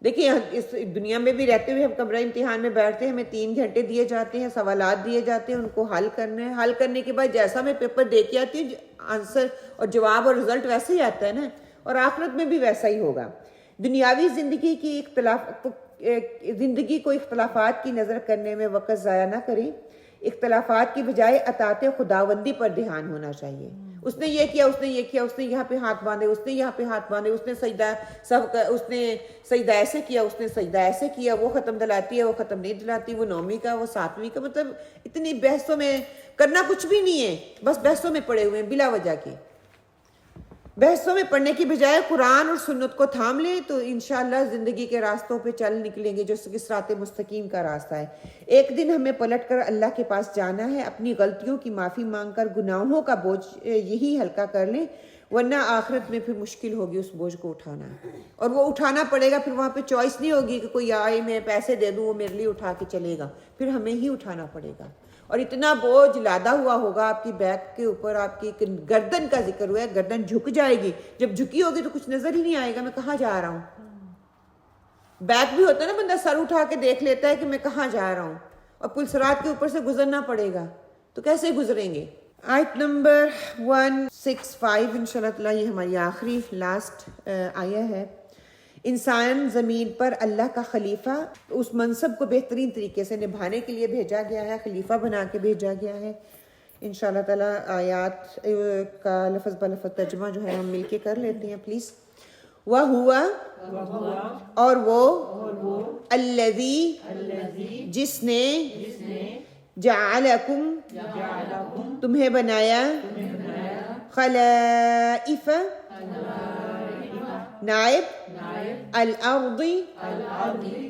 دیکھیں، اس دنیا میں بھی رہتے ہوئے ہم کمرہ امتحان میں بیٹھتے ہیں، ہمیں 3 گھنٹے دیے جاتے ہیں، سوالات دیے جاتے ہیں، ان کو حل کرنا ہے۔ حل کرنے کے بعد جیسا میں پیپر دے کے آتی ہوں، آنسر اور جواب اور رزلٹ ویسے ہی آتا ہے نا، اور آخرت میں بھی ویسا ہی ہوگا۔ دنیاوی زندگی کو اختلافات کی نظر کرنے میں وقت ضائع نہ کریں، اختلافات کی بجائے اطاعت خداوندی پر دھیان ہونا چاہیے۔ اس نے یہ کیا، اس نے یہ کیا، اس نے یہاں پہ ہاتھ باندھے، اس نے یہاں پہ ہاتھ باندھے، اس نے سجدہ ایسے کیا، اس نے سجدہ ایسے کیا، وہ ختم دلاتی ہے، وہ ختم نہیں دلاتی، وہ 9ویں کا، وہ 7ویں کا۔ مطلب اتنی بحثوں میں کرنا کچھ بھی نہیں ہے، بس بحثوں میں پڑے ہوئے ہیں بلا وجہ کے۔ بحثوں میں پڑھنے کی بجائے قرآن اور سنت کو تھام لیں تو انشاءاللہ زندگی کے راستوں پہ چل نکلیں گے، جو صراط مستقیم کا راستہ ہے۔ ایک دن ہمیں پلٹ کر اللہ کے پاس جانا ہے، اپنی غلطیوں کی معافی مانگ کر گناہوں کا بوجھ یہی ہلکا کر لیں، ورنہ آخرت میں پھر مشکل ہوگی اس بوجھ کو اٹھانا، اور وہ اٹھانا پڑے گا۔ پھر وہاں پہ چوائس نہیں ہوگی کہ کوئی آئے میں پیسے دے دوں وہ میرے لیے اٹھا کے چلے گا، پھر ہمیں ہی اٹھانا پڑے گا۔ اور اتنا بوجھ لادا ہوا ہوگا آپ کی بیک کے اوپر، آپ کی گردن کا ذکر ہوا ہے، گردن جھک جائے گی، جب جھکی ہوگی تو کچھ نظر ہی نہیں آئے گا میں کہاں جا رہا ہوں۔ بیک بھی ہوتا ہے نا، بندہ سر اٹھا کے دیکھ لیتا ہے کہ میں کہاں جا رہا ہوں، اور پل صراط کے اوپر سے گزرنا پڑے گا تو کیسے گزریں گے۔ آیت نمبر 165 انشاءاللہ تعالیٰ یہ ہماری آخری لاسٹ آیا ہے۔ انسان زمین پر اللہ کا خلیفہ، اس منصب کو بہترین طریقے سے نبھانے کے لیے بھیجا گیا ہے، خلیفہ بنا کے بھیجا گیا ہے۔ انشاءاللہ تعالیٰ آیات کا لفظ بلفظ ترجمہ جو ہے ہم مل کے کر لیتے ہیں پلیز۔ وَهُوَ اور وہ الذی جس نے جعلکم تمہیں بنایا خلائف نائب الارض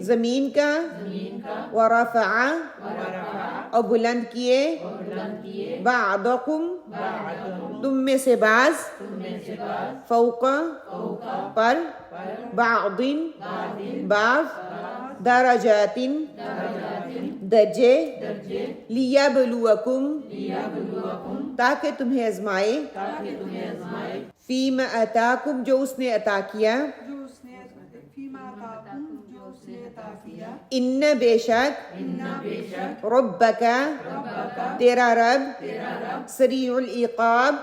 زمین کا ورفع اور بلند کیے بعضکم تم میں سے بعض فوق پر بعض درجات درجے لیبلوکم تاکہ تمہیں آزمائے فیما آتاکم جو اس نے عطا کیا ان بے شک ربک تیرا رب سریع العقاب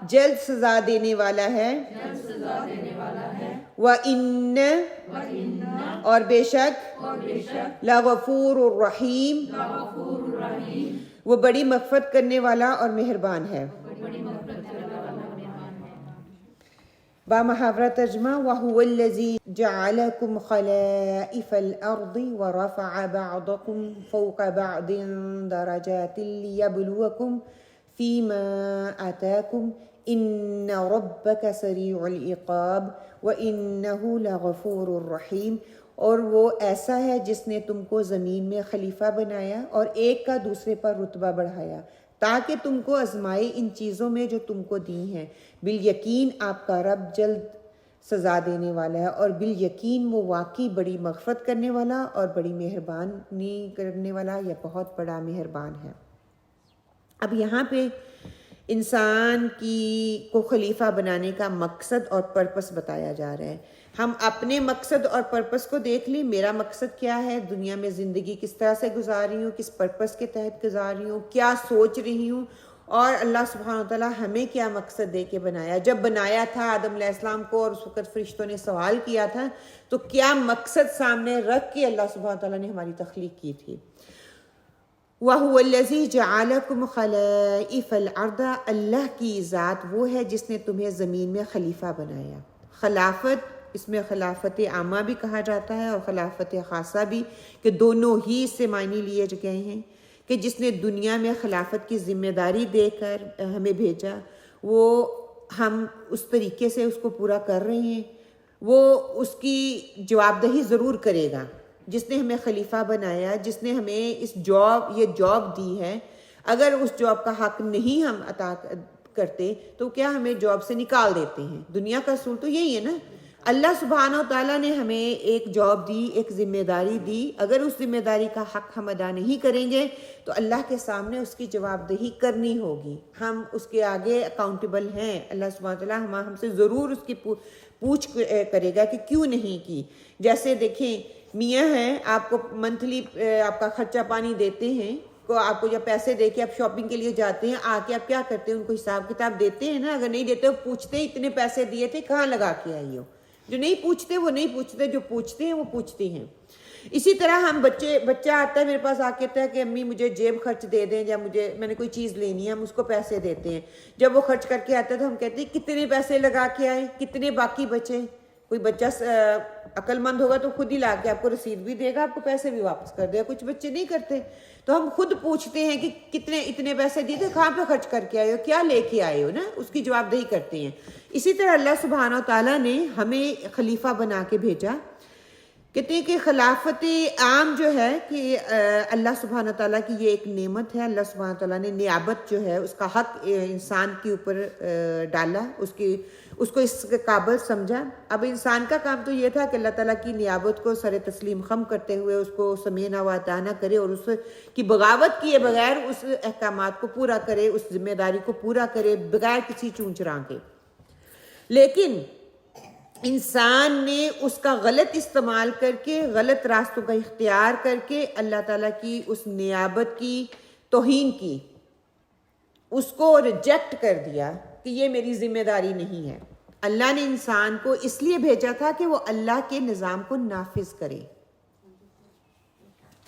جلد سزا دینے والا ہے وَإِنَّ اور بے شک لغفور الرحیم وہ بڑی مغفرت کرنے والا اور مہربان ہے۔ بامحاورہ ترجمہ وَهُوَ الَّذِي جَعَلَكُمْ خَلَائِفَ الْأَرْضِ وَرَفَعَ بَعْضَكُمْ فَوْقَ بَعْضٍ دَرَجَاتٍ لِيَبْلُوَكُمْ فِيمَا آتَاكُمْ إِنَّ رَبَّكَ سَرِيعُ الْعِقَابِ وَإِنَّهُ لَغَفُورٌ رَحِيمٌ۔ اور وہ ایسا ہے جس نے تم کو زمین میں خلیفہ بنایا اور ایک کا دوسرے پر رتبہ بڑھایا تاکہ تم کو آزمائے ان چیزوں میں جو تم کو دی ہیں۔ بالیقین آپ کا رب جلد سزا دینے والا ہے، اور بالیقین وہ واقعی بڑی مغفرت کرنے والا اور بڑی مہربانی کرنے والا یا بہت بڑا مہربان ہے۔ اب یہاں پہ انسان کو خلیفہ بنانے کا مقصد اور پرپس بتایا جا رہا ہے۔ ہم اپنے مقصد اور پرپس کو دیکھ لیں، میرا مقصد کیا ہے، دنیا میں زندگی کس طرح سے گزار رہی ہوں، کس پرپس کے تحت گزار رہی ہوں، کیا سوچ رہی ہوں، اور اللہ سبحانہ وتعالیٰ ہمیں کیا مقصد دے کے بنایا۔ جب بنایا تھا آدم علیہ السلام کو اور اس وقت فرشتوں نے سوال کیا تھا تو کیا مقصد سامنے رکھ کے اللہ سبحانہ وتعالیٰ نے ہماری تخلیق کی تھی۔ وَهُوَ الَّذِي جَعَلَكُمْ خَلَائِفَ الْأَرْضِ، اللہ کی ذات وہ ہے جس نے تمہیں زمین میں خلیفہ بنایا۔ خلافت، اس میں خلافت عامہ بھی کہا جاتا ہے اور خلافت خاصہ بھی، کہ دونوں ہی اس سے معنی لیے گئے ہیں، کہ جس نے دنیا میں خلافت کی ذمہ داری دے کر ہمیں بھیجا، وہ ہم اس طریقے سے اس کو پورا کر رہے ہیں، وہ اس کی جواب دہی ضرور کرے گا۔ جس نے ہمیں خلیفہ بنایا، جس نے ہمیں یہ جاب دی ہے، اگر اس جاب کا حق نہیں ہم عطا کرتے تو کیا ہمیں جاب سے نکال دیتے ہیں۔ دنیا کا اصول تو یہی ہے نا، اللہ سبحانہ و تعالیٰ نے ہمیں ایک جاب دی، ایک ذمہ داری دی، اگر اس ذمہ داری کا حق ہم ادا نہیں کریں گے تو اللہ کے سامنے اس کی جواب دہی کرنی ہوگی، ہم اس کے آگے اکاؤنٹیبل ہیں۔ اللہ سبحانہ و تعالیٰ ہم سے ضرور اس کی پوچھ کرے گا کہ کیوں نہیں کی۔ جیسے دیکھیں میاں ہیں، آپ کو منتھلی آپ کا خرچہ پانی دیتے ہیں، آپ کو جب پیسے دے کے آپ شاپنگ کے لیے جاتے ہیں، آ کے آپ کیا کرتے ہیں، ان کو حساب کتاب دیتے ہیں نا، اگر نہیں دیتے وہ پوچھتے ہیں اتنے پیسے دیے تھے کہاں لگا کے آئی ہو۔ جو نہیں پوچھتے وہ نہیں پوچھتے، جو پوچھتے ہیں وہ پوچھتے ہیں۔ اسی طرح ہم بچہ آتا ہے میرے پاس آ کے کہتا ہے کہ امی مجھے جیب خرچ دے دیں، یا میں نے کوئی چیز لینی ہے، ہم اس کو پیسے دیتے ہیں۔ جب وہ خرچ کر کے آتا ہے تو ہم کہتے ہیں کتنے پیسے لگا کے آئے، کتنے باقی بچے۔ کوئی بچہ عقل مند ہوگا تو خود ہی لا کے آپ کو رسید بھی دے گا، آپ کو پیسے بھی واپس کر دے گا۔ کچھ بچے نہیں کرتے، تو ہم خود پوچھتے ہیں کہ اتنے پیسے دیے تھے، کہاں پہ خرچ کر کے آئے ہو، کیا لے کے آئے ہو نا، اس کی جواب دہی کرتے ہیں۔ اسی طرح اللہ سبحانہ و تعالیٰ نے ہمیں خلیفہ بنا کے بھیجا۔ کہتے ہیں کہ خلافت عام جو ہے کہ اللہ سبحانہ تعالیٰ کی یہ ایک نعمت ہے، اللہ سبحانہ تعالیٰ نے نیابت جو ہے اس کا حق انسان کے اوپر ڈالا، اس کو اس کے قابل سمجھا۔ اب انسان کا کام تو یہ تھا کہ اللہ تعالیٰ کی نیابت کو سر تسلیم خم کرتے ہوئے اس کو سمینا و اطاعنا کرے اور اس کی بغاوت کیے بغیر اس احکامات کو پورا کرے، اس ذمہ داری کو پورا کرے بغیر کسی چونچراں کے۔ لیکن انسان نے اس کا غلط استعمال کر کے، غلط راستوں کا اختیار کر کے اللہ تعالیٰ کی اس نیابت کی توہین کی، اس کو ریجیکٹ کر دیا کہ یہ میری ذمہ داری نہیں ہے۔ اللہ نے انسان کو اس لیے بھیجا تھا کہ وہ اللہ کے نظام کو نافذ کرے،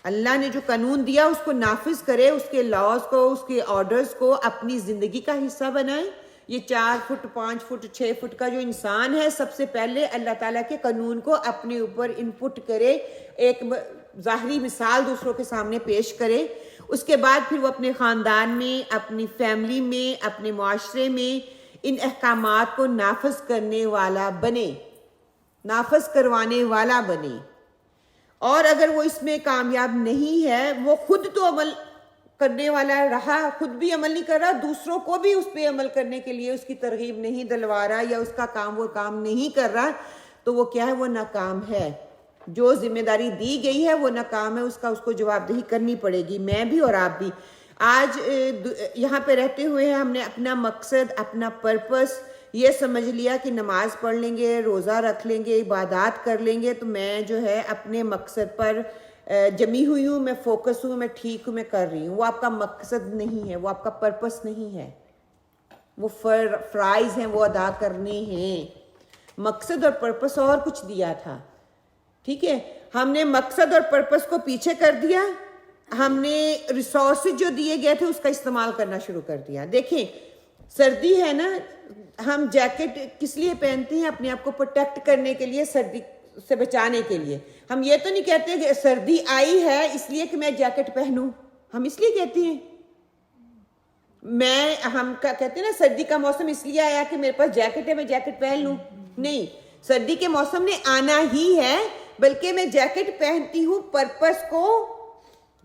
اللہ نے جو قانون دیا اس کو نافذ کرے، اس کے لاز کو، اس کے آرڈرز کو اپنی زندگی کا حصہ بنائے۔ یہ 4 فٹ 5 فٹ 6 فٹ کا جو انسان ہے، سب سے پہلے اللہ تعالیٰ کے قانون کو اپنے اوپر انپٹ کرے، ایک ظاہری مثال دوسروں کے سامنے پیش کرے، اس کے بعد پھر وہ اپنے خاندان میں، اپنی فیملی میں، اپنے معاشرے میں ان احکامات کو نافذ کرنے والا بنے، نافذ کروانے والا بنے۔ اور اگر وہ اس میں کامیاب نہیں ہے، وہ خود تو عمل کرنے والا رہا، خود بھی عمل نہیں کر رہا، دوسروں کو بھی اس پہ عمل کرنے کے لیے اس کی ترغیب نہیں دلوا رہا، یا اس کا کام وہ کام نہیں کر رہا، تو وہ کیا ہے، وہ ناکام ہے۔ جو ذمہ داری دی گئی ہے وہ ناکام ہے، اس کو جواب دہی کرنی پڑے گی، میں بھی اور آپ بھی۔ آج یہاں پہ رہتے ہوئے ہم نے اپنا مقصد، اپنا پرپس یہ سمجھ لیا کہ نماز پڑھ لیں گے، روزہ رکھ لیں گے، عبادات کر لیں گے تو میں جو ہے اپنے مقصد پر جمی ہوئی ہوں، میں فوکس ہوں، میں ٹھیک ہوں، میں کر رہی ہوں۔ وہ آپ کا مقصد نہیں ہے، وہ آپ کا پرپس نہیں ہے، وہ فرائض ہیں، وہ ادا کرنے ہیں۔ مقصد اور پرپس اور کچھ دیا تھا، ٹھیک ہے، ہم نے مقصد اور پرپس کو پیچھے کر دیا، ہم نے ریسورسز جو دیے گئے تھے اس کا استعمال کرنا شروع کر دیا۔ دیکھیں سردی ہے نا، ہم جیکٹ کس لیے پہنتے ہیں؟ اپنے آپ کو پروٹیکٹ کرنے کے لیے، سردی سے بچانے کے لیے۔ ہم یہ تو نہیں کہتے کہ سردی آئی ہے اس لیے کہ میں جیکٹ پہنوں، ہم اس لیے کہتے ہیں، ہم کہتے ہیں نا سردی کا موسم اس لیے آیا کہ میرے پاس جیکٹ ہے، میں جیکٹ پہن لوں۔ نہیں، سردی کے موسم نے آنا ہی ہے، بلکہ میں جیکٹ پہنتی ہوں پرپس کو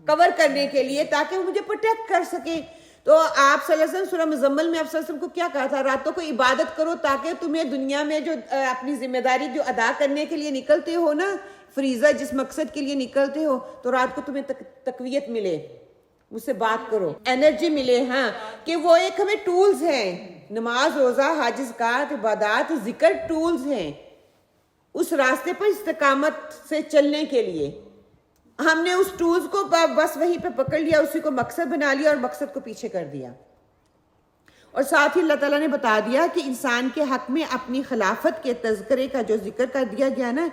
کور کرنے کے لیے تاکہ وہ مجھے پروٹیکٹ کر سکے. تو آپ صلی اللہ علیہ وسلم سورہ مزمل میں آپ صلی اللہ علیہ وسلم کو کیا کہا تھا؟ راتوں کو عبادت کرو تاکہ تمہیں دنیا میں جو اپنی ذمہ داری جو ادا کرنے کے لیے نکلتے ہو نا، فریضہ جس مقصد کے لیے نکلتے ہو، تو رات کو تمہیں تقویت ملے، مجھ سے بات کرو، انرجی ملے. ہاں کہ وہ ایک ہمیں ٹولز ہیں، نماز، روزہ، حج، زکوٰۃ، عبادات، ذکر ٹولز ہیں اس راستے پر استقامت سے چلنے کے لیے. ہم نے اس ٹولز کو بس وہیں پہ پکڑ لیا، اسی کو مقصد بنا لیا اور مقصد کو پیچھے کر دیا. اور ساتھ ہی اللہ تعالیٰ نے بتا دیا کہ انسان کے حق میں اپنی خلافت کے تذکرے کا جو ذکر کر دیا گیا نا،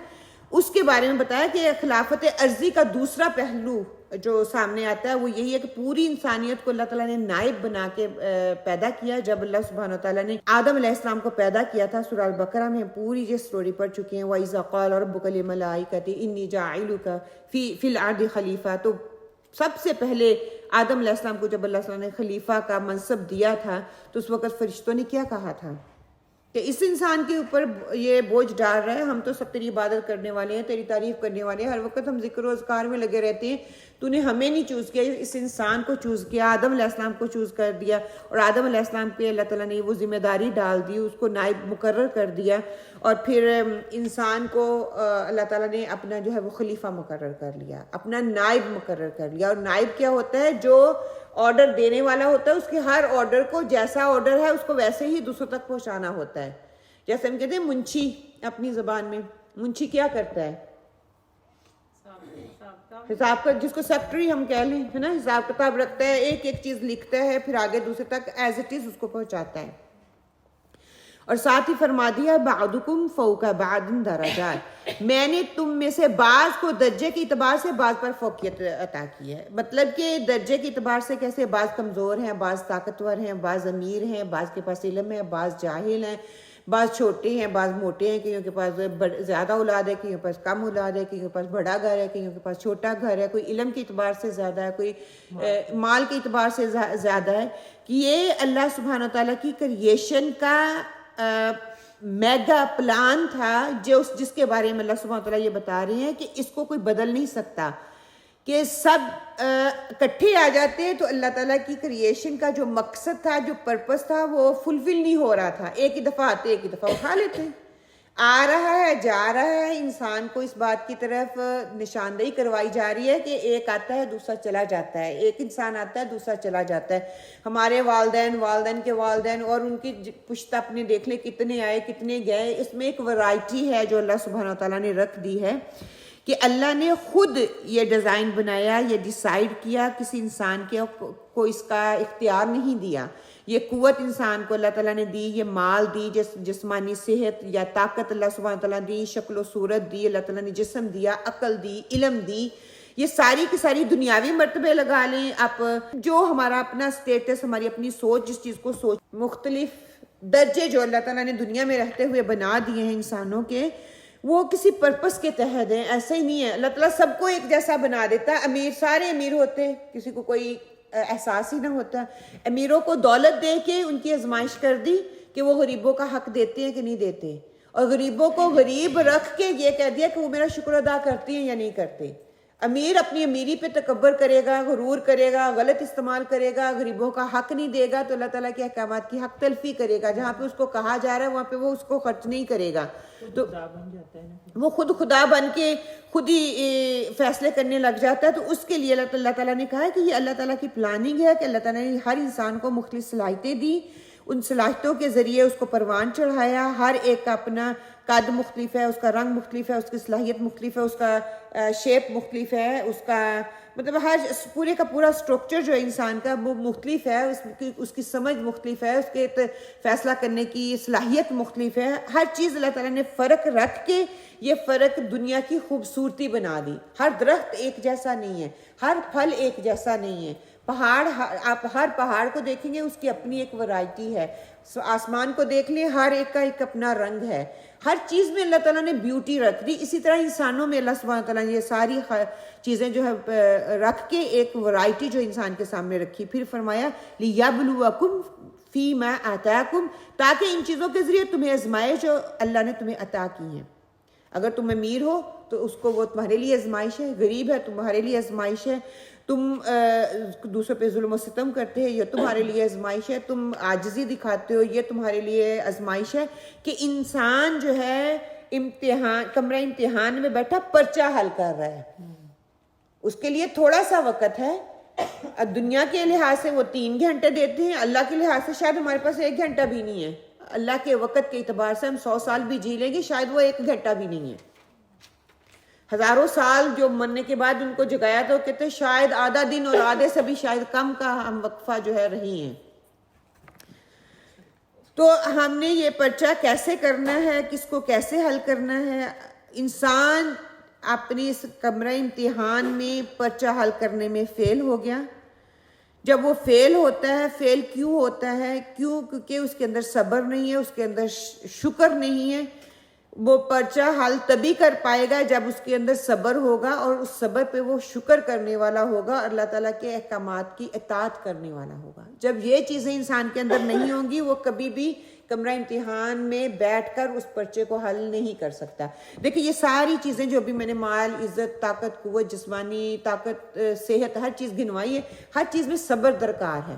اس کے بارے میں بتایا کہ خلافت عرضی کا دوسرا پہلو جو سامنے آتا ہے وہ یہی ہے کہ پوری انسانیت کو اللہ تعالیٰ نے نائب بنا کے پیدا کیا. جب اللہ سبحانہ وتعالیٰ نے آدم علیہ السلام کو پیدا کیا تھا، سورہ البقرہ میں پوری یہ سٹوری پڑھ چکے ہیں. وَإِذَا قَالَ رَبُّكَ لِلْمَلَائِكَةِ إِنِّي جَاعِلُكَ فِي الْأَرْضِ خَلِيفَةً. تو سب سے پہلے آدم علیہ السلام کو جب اللہ تعالیٰ نے خلیفہ کا منصب دیا تھا تو اس وقت فرشتوں نے کیا کہا تھا کہ اس انسان کے اوپر یہ بوجھ ڈال رہا ہے، ہم تو سب تیری عبادت کرنے والے ہیں، تیری تعریف کرنے والے ہیں، ہر وقت ہم ذکر و اذکار میں لگے رہتے ہیں، تو نے ہمیں نہیں چوز کیا، اس انسان کو چوز کیا، آدم علیہ السلام کو چوز کر دیا. اور آدم علیہ السلام پہ اللہ تعالیٰ نے وہ ذمہ داری ڈال دی، اس کو نائب مقرر کر دیا. اور پھر انسان کو اللہ تعالیٰ نے اپنا جو ہے وہ خلیفہ مقرر کر لیا، اپنا نائب مقرر کر لیا. اور نائب کیا ہوتا ہے؟ جو آرڈر دینے والا ہوتا ہے، اس کے ہر آرڈر کو جیسا آرڈر ہے اس کو ویسے ہی دوسروں تک پہنچانا ہوتا ہے. جیسے ہم کہتے ہیں منشی، اپنی زبان میں منشی کیا کرتا ہے؟ حساب کا، جس کو سیکٹری ہم کہہ لیں، ہے نا، حساب کتاب رکھتا ہے، ایک ایک چیز لکھتا ہے، پھر آگے دوسرے تک ایز اٹ از اس کو پہنچاتا ہے. اور ساتھ ہی فرما دیا بعضکم فوق بعض درجات، میں نے تم میں سے بعض کو درجے کے اعتبار سے بعض پر فوقیت عطا کی ہے. مطلب کہ درجے کے اعتبار سے کیسے؟ بعض کمزور ہیں، بعض طاقتور ہیں، بعض امیر ہیں، بعض کے پاس علم ہے، بعض جاہل ہیں، بعض چھوٹے ہیں، بعض موٹے ہیں، کئیوں کے پاس زیادہ اولاد ہے، کئیوں کے پاس کم اولاد ہے، کئیوں کے پاس بڑا گھر ہے، کئیوں کے پاس چھوٹا گھر ہے، کوئی علم کے اعتبار سے زیادہ ہے، کوئی مال کے اعتبار سے زیادہ ہے. کہ یہ اللہ سبحانہ وتعالیٰ کی کریشن کا میگا پلان تھا، جس کے بارے میں اللہ سبحانہ وتعالیٰ یہ بتا رہے ہیں کہ اس کو کوئی بدل نہیں سکتا، کہ سب اکٹھے آ جاتے ہیں تو اللہ تعالیٰ کی کریشن کا جو مقصد تھا، جو پرپس تھا، وہ فلفل نہیں ہو رہا تھا. ایک ہی دفعہ آتے، ایک ہی دفعہ اٹھا لیتے ہیں. آ رہا ہے، جا رہا ہے، انسان کو اس بات کی طرف نشاندہی کروائی جا رہی ہے کہ ایک آتا ہے دوسرا چلا جاتا ہے، ایک انسان آتا ہے دوسرا چلا جاتا ہے. ہمارے والدین کے والدین اور ان کی پشت اپنے دیکھ لیں کتنے آئے کتنے گئے. اس میں ایک ورائٹی ہے جو اللہ سبحانہ وتعالیٰ نے رکھ دی ہے کہ اللہ نے خود یہ ڈیزائن بنایا، یہ ڈیسائیڈ کیا، کسی انسان کو اس کا اختیار نہیں دیا. یہ قوت انسان کو اللہ تعالیٰ نے دی، یہ مال دی، جسمانی صحت یا طاقت اللہ سبحانہ تعالیٰ دی، شکل و صورت دی، اللہ تعالیٰ نے جسم دیا، عقل دی، علم دی. یہ ساری کی ساری دنیاوی مرتبے لگا لیں آپ، جو ہمارا اپنا سٹیٹس، ہماری اپنی سوچ، جس چیز کو سوچ، مختلف درجے جو اللہ تعالیٰ نے دنیا میں رہتے ہوئے بنا دیے ہیں انسانوں کے، وہ کسی پرپس کے تحت ہیں. ایسا ہی نہیں ہے، اللہ تعالیٰ سب کو ایک جیسا بنا دیتا ہے. امیر سارے امیر ہوتے، کسی کو کوئی احساس ہی نہ ہوتا. امیروں کو دولت دے کے ان کی آزمائش کر دی کہ وہ غریبوں کا حق دیتے ہیں کہ نہیں دیتے، اور غریبوں کو غریب رکھ کے یہ کہہ دیا کہ وہ میرا شکر ادا کرتے ہیں یا نہیں کرتے. امیر اپنی امیری پہ تکبر کرے گا، غرور کرے گا، غلط استعمال کرے گا، غریبوں کا حق نہیں دے گا، تو اللہ تعالیٰ کے احکامات کی حق تلفی کرے گا. جہاں پہ اس کو کہا جا رہا ہے وہاں پہ وہ اس کو خرچ نہیں کرے گا، تو وہ خود خدا بن کے خود ہی فیصلے کرنے لگ جاتا ہے. تو اس کے لیے اللہ تعالیٰ نے کہا ہے کہ یہ اللہ تعالیٰ کی پلاننگ ہے کہ اللہ تعالیٰ نے ہر انسان کو مختلف صلاحیتیں دی، ان صلاحیتوں کے ذریعے اس کو پروان چڑھایا. ہر ایک کا اپنا قد مختلف ہے، اس کا رنگ مختلف ہے، اس کی صلاحیت مختلف ہے، اس کا شیپ مختلف ہے، اس کا مطلب ہر پورے کا پورا سٹرکچر جو ہے انسان کا وہ مختلف ہے، اس کی سمجھ مختلف ہے، اس کے فیصلہ کرنے کی صلاحیت مختلف ہے. ہر چیز اللہ تعالیٰ نے فرق رکھ کے یہ فرق دنیا کی خوبصورتی بنا دی. ہر درخت ایک جیسا نہیں ہے، ہر پھل ایک جیسا نہیں ہے. پہاڑ، آپ ہر پہاڑ کو دیکھیں گے اس کی اپنی ایک ورائٹی ہے. آسمان کو دیکھ لیں، ہر ایک کا ایک اپنا رنگ ہے. ہر چیز میں اللہ تعالیٰ نے بیوٹی رکھ دی. اسی طرح انسانوں میں اللہ سبحانہ تعالیٰ نے یہ ساری چیزیں جو ہے رکھ کے ایک ورائٹی جو انسان کے سامنے رکھی. پھر فرمایا لِيَبْلُوَكُمْ فِي مَا آتَاكُمْ، تاکہ ان چیزوں کے ذریعے تمہیں آزمائش جو اللہ نے تمہیں عطا کی ہیں. اگر تم امیر ہو تو اس کو وہ تمہارے لیے آزمائش ہے، غریب ہے تمہارے لیے آزمائش ہے، تم دوسروں پہ ظلم و ستم کرتے ہیں یہ تمہارے لیے آزمائش ہے، تم عاجزی دکھاتے ہو یہ تمہارے لیے آزمائش ہے، کہ انسان جو ہے کمرہ امتحان میں بیٹھا پرچہ حل کر رہا ہے، اس کے لیے تھوڑا سا وقت ہے، دنیا کے لحاظ سے وہ 3 گھنٹے دیتے ہیں، اللہ کے لحاظ سے شاید ہمارے پاس 1 گھنٹہ بھی نہیں ہے، اللہ کے وقت کے اعتبار سے ہم 100 سال بھی جی لیں گے، شاید وہ 1 گھنٹہ بھی نہیں ہے۔ ہزاروں سال جو مرنے کے بعد ان کو جگایا تو کہتے ہیں شاید آدھا دن اور آدھے سے بھی شاید کم کا ہم وقفہ جو ہے رہی ہیں۔ تو ہم نے یہ پرچہ کیسے کرنا ہے، کس کو کیسے حل کرنا ہے؟ انسان اپنی اس کمرہ امتحان میں پرچہ حل کرنے میں فیل ہو گیا۔ جب وہ فیل ہوتا ہے، فیل کیوں ہوتا ہے؟ کیونکہ اس کے اندر صبر نہیں ہے، اس کے اندر شکر نہیں ہے۔ وہ پرچہ حل تبھی کر پائے گا جب اس کے اندر صبر ہوگا، اور اس صبر پہ وہ شکر کرنے والا ہوگا، اللہ تعالیٰ کے احکامات کی اطاعت کرنے والا ہوگا۔ جب یہ چیزیں انسان کے اندر نہیں ہوں گی، وہ کبھی بھی کمرہ امتحان میں بیٹھ کر اس پرچے کو حل نہیں کر سکتا۔ دیکھیں یہ ساری چیزیں جو ابھی میں نے مال، عزت، طاقت، قوت، جسمانی طاقت، صحت، ہر چیز گنوائی ہے، ہر چیز میں صبر درکار ہے۔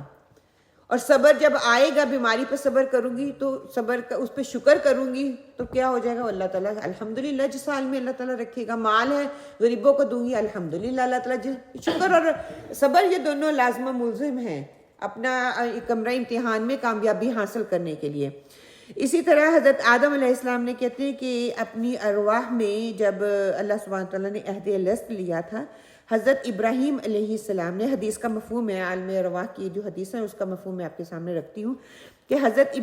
اور صبر جب آئے گا، بیماری پہ صبر کروں گی تو صبر اس پہ شکر کروں گی تو کیا ہو جائے گا؟ اللہ تعالیٰ الحمدللہ جس حال میں اللہ تعالیٰ رکھے گا۔ مال ہے غریبوں کو دوں گی، الحمدللہ اللہ تعالیٰ شکر اور صبر یہ دونوں لازم و ملزم ہیں اپنا کمرہ امتحان میں کامیابی حاصل کرنے کے لیے۔ اسی طرح حضرت آدم علیہ السلام نے کہتے ہیں کہ اپنی ارواح میں جب اللہ سبحانہ تعالیٰ نے عہد الست لیا تھا، حضرت ابراہیم علیہ السلام نے، حدیث کا مفہوم ہے، عالم ارواح کی جو حدیث ہے اس کا مفہوم میں آپ کے سامنے رکھتی ہوں، کہ حضرت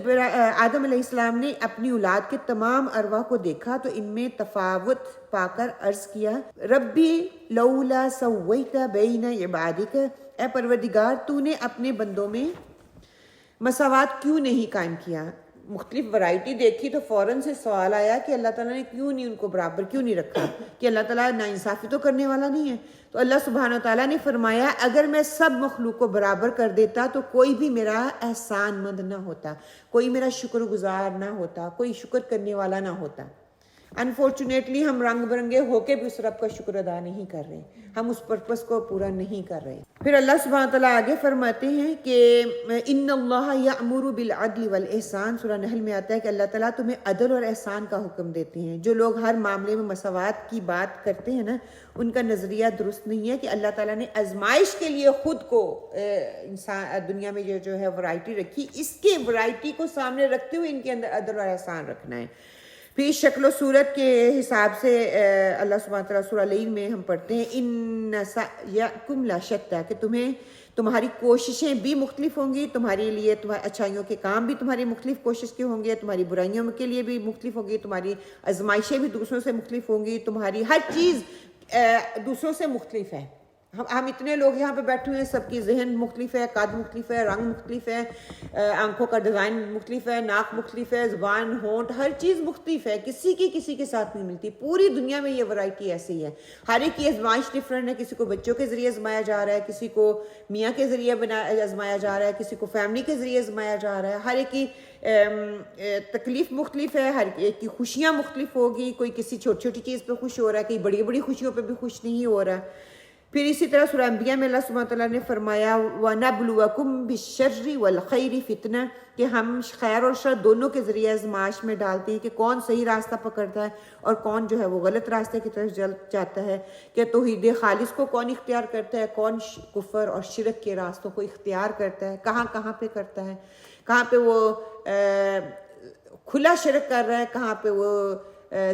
آدم علیہ السلام نے اپنی اولاد کے تمام ارواح کو دیکھا تو ان میں تفاوت پا کر عرض کیا، ربی لولا سویت بین عبادک، اے پروردگار تو نے اپنے بندوں میں مساوات کیوں نہیں قائم کیا؟ مختلف ورائٹی دیکھی تو فوراً سے سوال آیا کہ اللہ تعالیٰ نے کیوں نہیں ان کو برابر کیوں نہیں رکھا، کہ اللہ تعالیٰ ناانصافی تو کرنے والا نہیں ہے؟ تو اللہ سبحانہ وتعالیٰ نے فرمایا اگر میں سب مخلوق کو برابر کر دیتا تو کوئی بھی میرا احسان مند نہ ہوتا، کوئی میرا شکر گزار نہ ہوتا، کوئی شکر کرنے والا نہ ہوتا۔ انفارچونیٹلی ہم رنگ برنگے ہو کے بھی اس رب کا شکر ادا نہیں کر رہے، ہم اس پرپس کو پورا نہیں کر رہے۔ پھر اللہ سبحانہ تعالیٰ آگے فرماتے ہیں کہ ان اللہ یأمر بالعدل والاحسان، سورہ نحل میں آتا ہے کہ اللہ تعالیٰ تمہیں عدل اور احسان کا حکم دیتے ہیں۔ جو لوگ ہر معاملے میں مساوات کی بات کرتے ہیں نا، ان کا نظریہ درست نہیں ہے، کہ اللہ تعالیٰ نے آزمائش کے لیے خود کو انسان دنیا میں جو ہے ورائٹی رکھی، اس کے ورائٹی کو سامنے رکھتے ہوئے ان کے اندر عدل اور احسان رکھنا ہے۔ پھر شکل و صورت کے حساب سے اللہ سبحانہ تعالیٰ سورہ لیل میں ہم پڑھتے ہیں ان سعیکم لشتی، کہ تمہاری کوششیں بھی مختلف ہوں گی، تمہارے لیے تمہاری اچھائیوں کے کام بھی تمہاری مختلف کوشش کے ہوں گے، تمہاری برائیوں کے لیے بھی مختلف ہوں گی، تمہاری آزمائشیں بھی دوسروں سے مختلف ہوں گی، تمہاری ہر چیز دوسروں سے مختلف ہے۔ ہم اتنے لوگ یہاں پہ بیٹھے ہوئے ہیں، سب کی ذہن مختلف ہے، قد مختلف ہے، رنگ مختلف ہے، آنکھوں کا ڈیزائن مختلف ہے، ناک مختلف ہے، زبان، ہونٹ، ہر چیز مختلف ہے، کسی کی کسی کے ساتھ نہیں ملتی۔ پوری دنیا میں یہ ورائٹی ایسی ہے، ہر ایک کی آزمائش ڈفرینٹ ہے، کسی کو بچوں کے ذریعے آزمایا جا رہا ہے، کسی کو میاں کے ذریعے آزمایا جا رہا ہے، کسی کو فیملی کے ذریعے آزمایا جا رہا ہے، ہر ایک کی تکلیف مختلف ہے، ہر ایک کی خوشیاں مختلف ہوگی، کوئی کسی چھوٹی چھوٹی چیز پہ خوش ہو رہا ہے، کوئی بڑی بڑی خوشیوں پہ بھی خوش نہیں ہو رہا ہے۔ پھر اسی طرح سورہ انبیاء میں اللہ سبحانہ تعالیٰ نے فرمایا وَنَبْلُوَكُمْ بِالشَّرِّ وَالْخَيْرِ فِتْنَةً، کہ ہم خیر اور شر دونوں کے ذریعے آزمائش میں ڈالتے ہیں کہ کون صحیح راستہ پکڑتا ہے اور کون جو ہے وہ غلط راستے کی طرف جاتا ہے، کہ توحید خالص کو کون اختیار کرتا ہے، کون کفر اور شرک کے راستوں کو اختیار کرتا ہے، کہاں کہاں پہ کرتا ہے، کہاں پہ وہ کھلا شرک کر رہا ہے، کہاں پہ وہ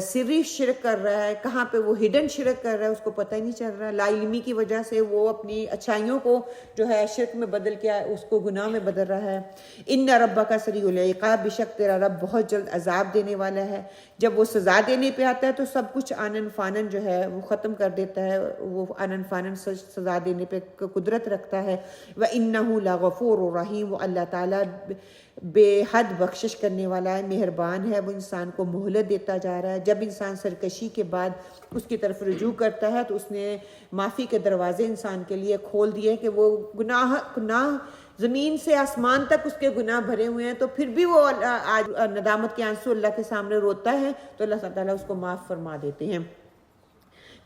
سری شرک کر رہا ہے، کہاں پہ وہ ہڈن شرک کر رہا ہے، اس کو پتہ ہی نہیں چل رہا۔ لا علمی کی وجہ سے وہ اپنی اچھائیوں کو جو ہے شرک میں بدل کے اس کو گناہ میں بدل رہا ہے۔ ان ربک سریع العقاب، بے شک تیرا رب بہت جلد عذاب دینے والا ہے۔ جب وہ سزا دینے پہ آتا ہے تو سب کچھ آنن فانن جو ہے وہ ختم کر دیتا ہے، وہ آنن فانن سزا دینے پہ قدرت رکھتا ہے۔ وَإِنَّهُ لَغَفُورٌ رَحِيمٌ، وہ اللہ تعالیٰ بے حد بخشش کرنے والا ہے، مہربان ہے، وہ انسان کو مہلت دیتا جا رہا ہے۔ جب انسان سرکشی کے بعد اس کی طرف رجوع کرتا ہے تو اس نے معافی کے دروازے انسان کے لیے کھول دیے، کہ وہ گناہ زمین سے آسمان تک اس کے گناہ بھرے ہوئے ہیں، تو پھر بھی وہ آج ندامت کے آنسو اللہ کے سامنے روتا ہے تو اللہ تعالیٰ اس کو معاف فرما دیتے ہیں۔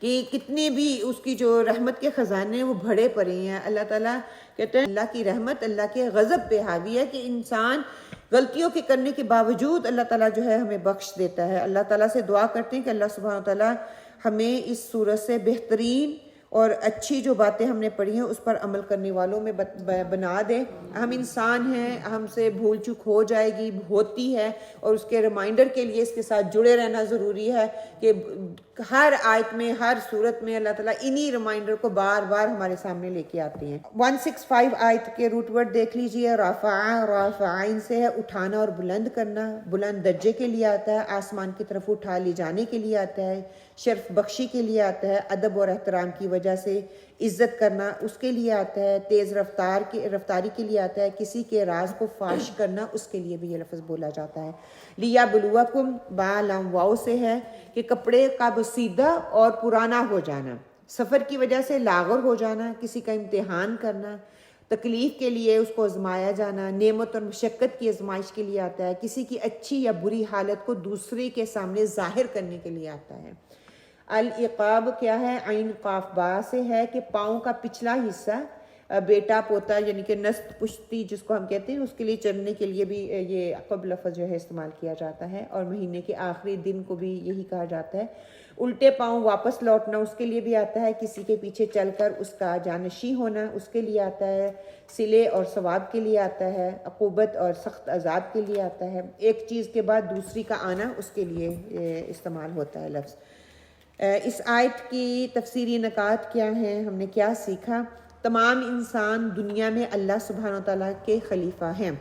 کہ کتنے بھی اس کی جو رحمت کے خزانے وہ بھرے پڑے ہیں. اللہ تعالیٰ کہتے ہیں اللہ کی رحمت اللہ کے غضب پہ حاوی ہے کہ انسان غلطیوں کے کرنے کے باوجود اللہ تعالیٰ جو ہے ہمیں بخش دیتا ہے. اللہ تعالیٰ سے دعا کرتے ہیں کہ اللہ سبحانہ تعالیٰ ہمیں اس صورت سے بہترین اور اچھی جو باتیں ہم نے پڑھی ہیں اس پر عمل کرنے والوں میں بنا دے. ہم انسان ہیں, ہم سے بھول چوک ہو جائے گی, ہوتی ہے, اور اس کے ریمائنڈر کے لیے اس کے ساتھ جڑے رہنا ضروری ہے کہ ہر آیت میں ہر صورت میں اللہ تعالیٰ انہی ریمائنڈر کو بار بار ہمارے سامنے لے کے آتے ہیں. 165 آیت کے روٹ ورڈ دیکھ لیجئے. رافعین سے ہے اٹھانا اور بلند کرنا, بلند درجے کے لیے آتا ہے, آسمان کی طرف اٹھا لے جانے کے لیے آتا ہے, شرف بخشی کے لیے آتا ہے, ادب اور احترام کی وجہ سے عزت کرنا اس کے لیے آتا ہے, تیز رفتاری کے لیے آتا ہے, کسی کے راز کو فاش کرنا اس کے لیے بھی یہ لفظ بولا جاتا ہے. لیبلوکم با لام واو سے ہے کہ کپڑے کا بسیدہ اور پرانا ہو جانا, سفر کی وجہ سے لاغر ہو جانا, کسی کا امتحان کرنا, تکلیف کے لیے اس کو آزمایا جانا, نعمت اور مشقت کی آزمائش کے لیے آتا ہے, کسی کی اچھی یا بری حالت کو دوسرے کے سامنے ظاہر کرنے کے لیے آتا ہے. العقاب کیا ہے؟ عین قاف با سے ہے کہ پاؤں کا پچھلا حصہ, بیٹا پوتا یعنی کہ نست پشتی جس کو ہم کہتے ہیں اس کے لیے چلنے کے لیے بھی یہ عقب لفظ جو ہے استعمال کیا جاتا ہے, اور مہینے کے آخری دن کو بھی یہی کہا جاتا ہے. الٹے پاؤں واپس لوٹنا اس کے لیے بھی آتا ہے, کسی کے پیچھے چل کر اس کا جانشی ہونا اس کے لیے آتا ہے, صلے اور ثواب کے لیے آتا ہے, عقوبت اور سخت عذاب کے لیے آتا ہے, ایک چیز کے بعد دوسری کا آنا اس کے لیے استعمال ہوتا ہے لفظ. اس آیت کی تفسیری نکات کیا ہیں, ہم نے کیا سیکھا؟ تمام انسان دنیا میں اللہ سبحانہ وتعالیٰ کے خلیفہ ہیں,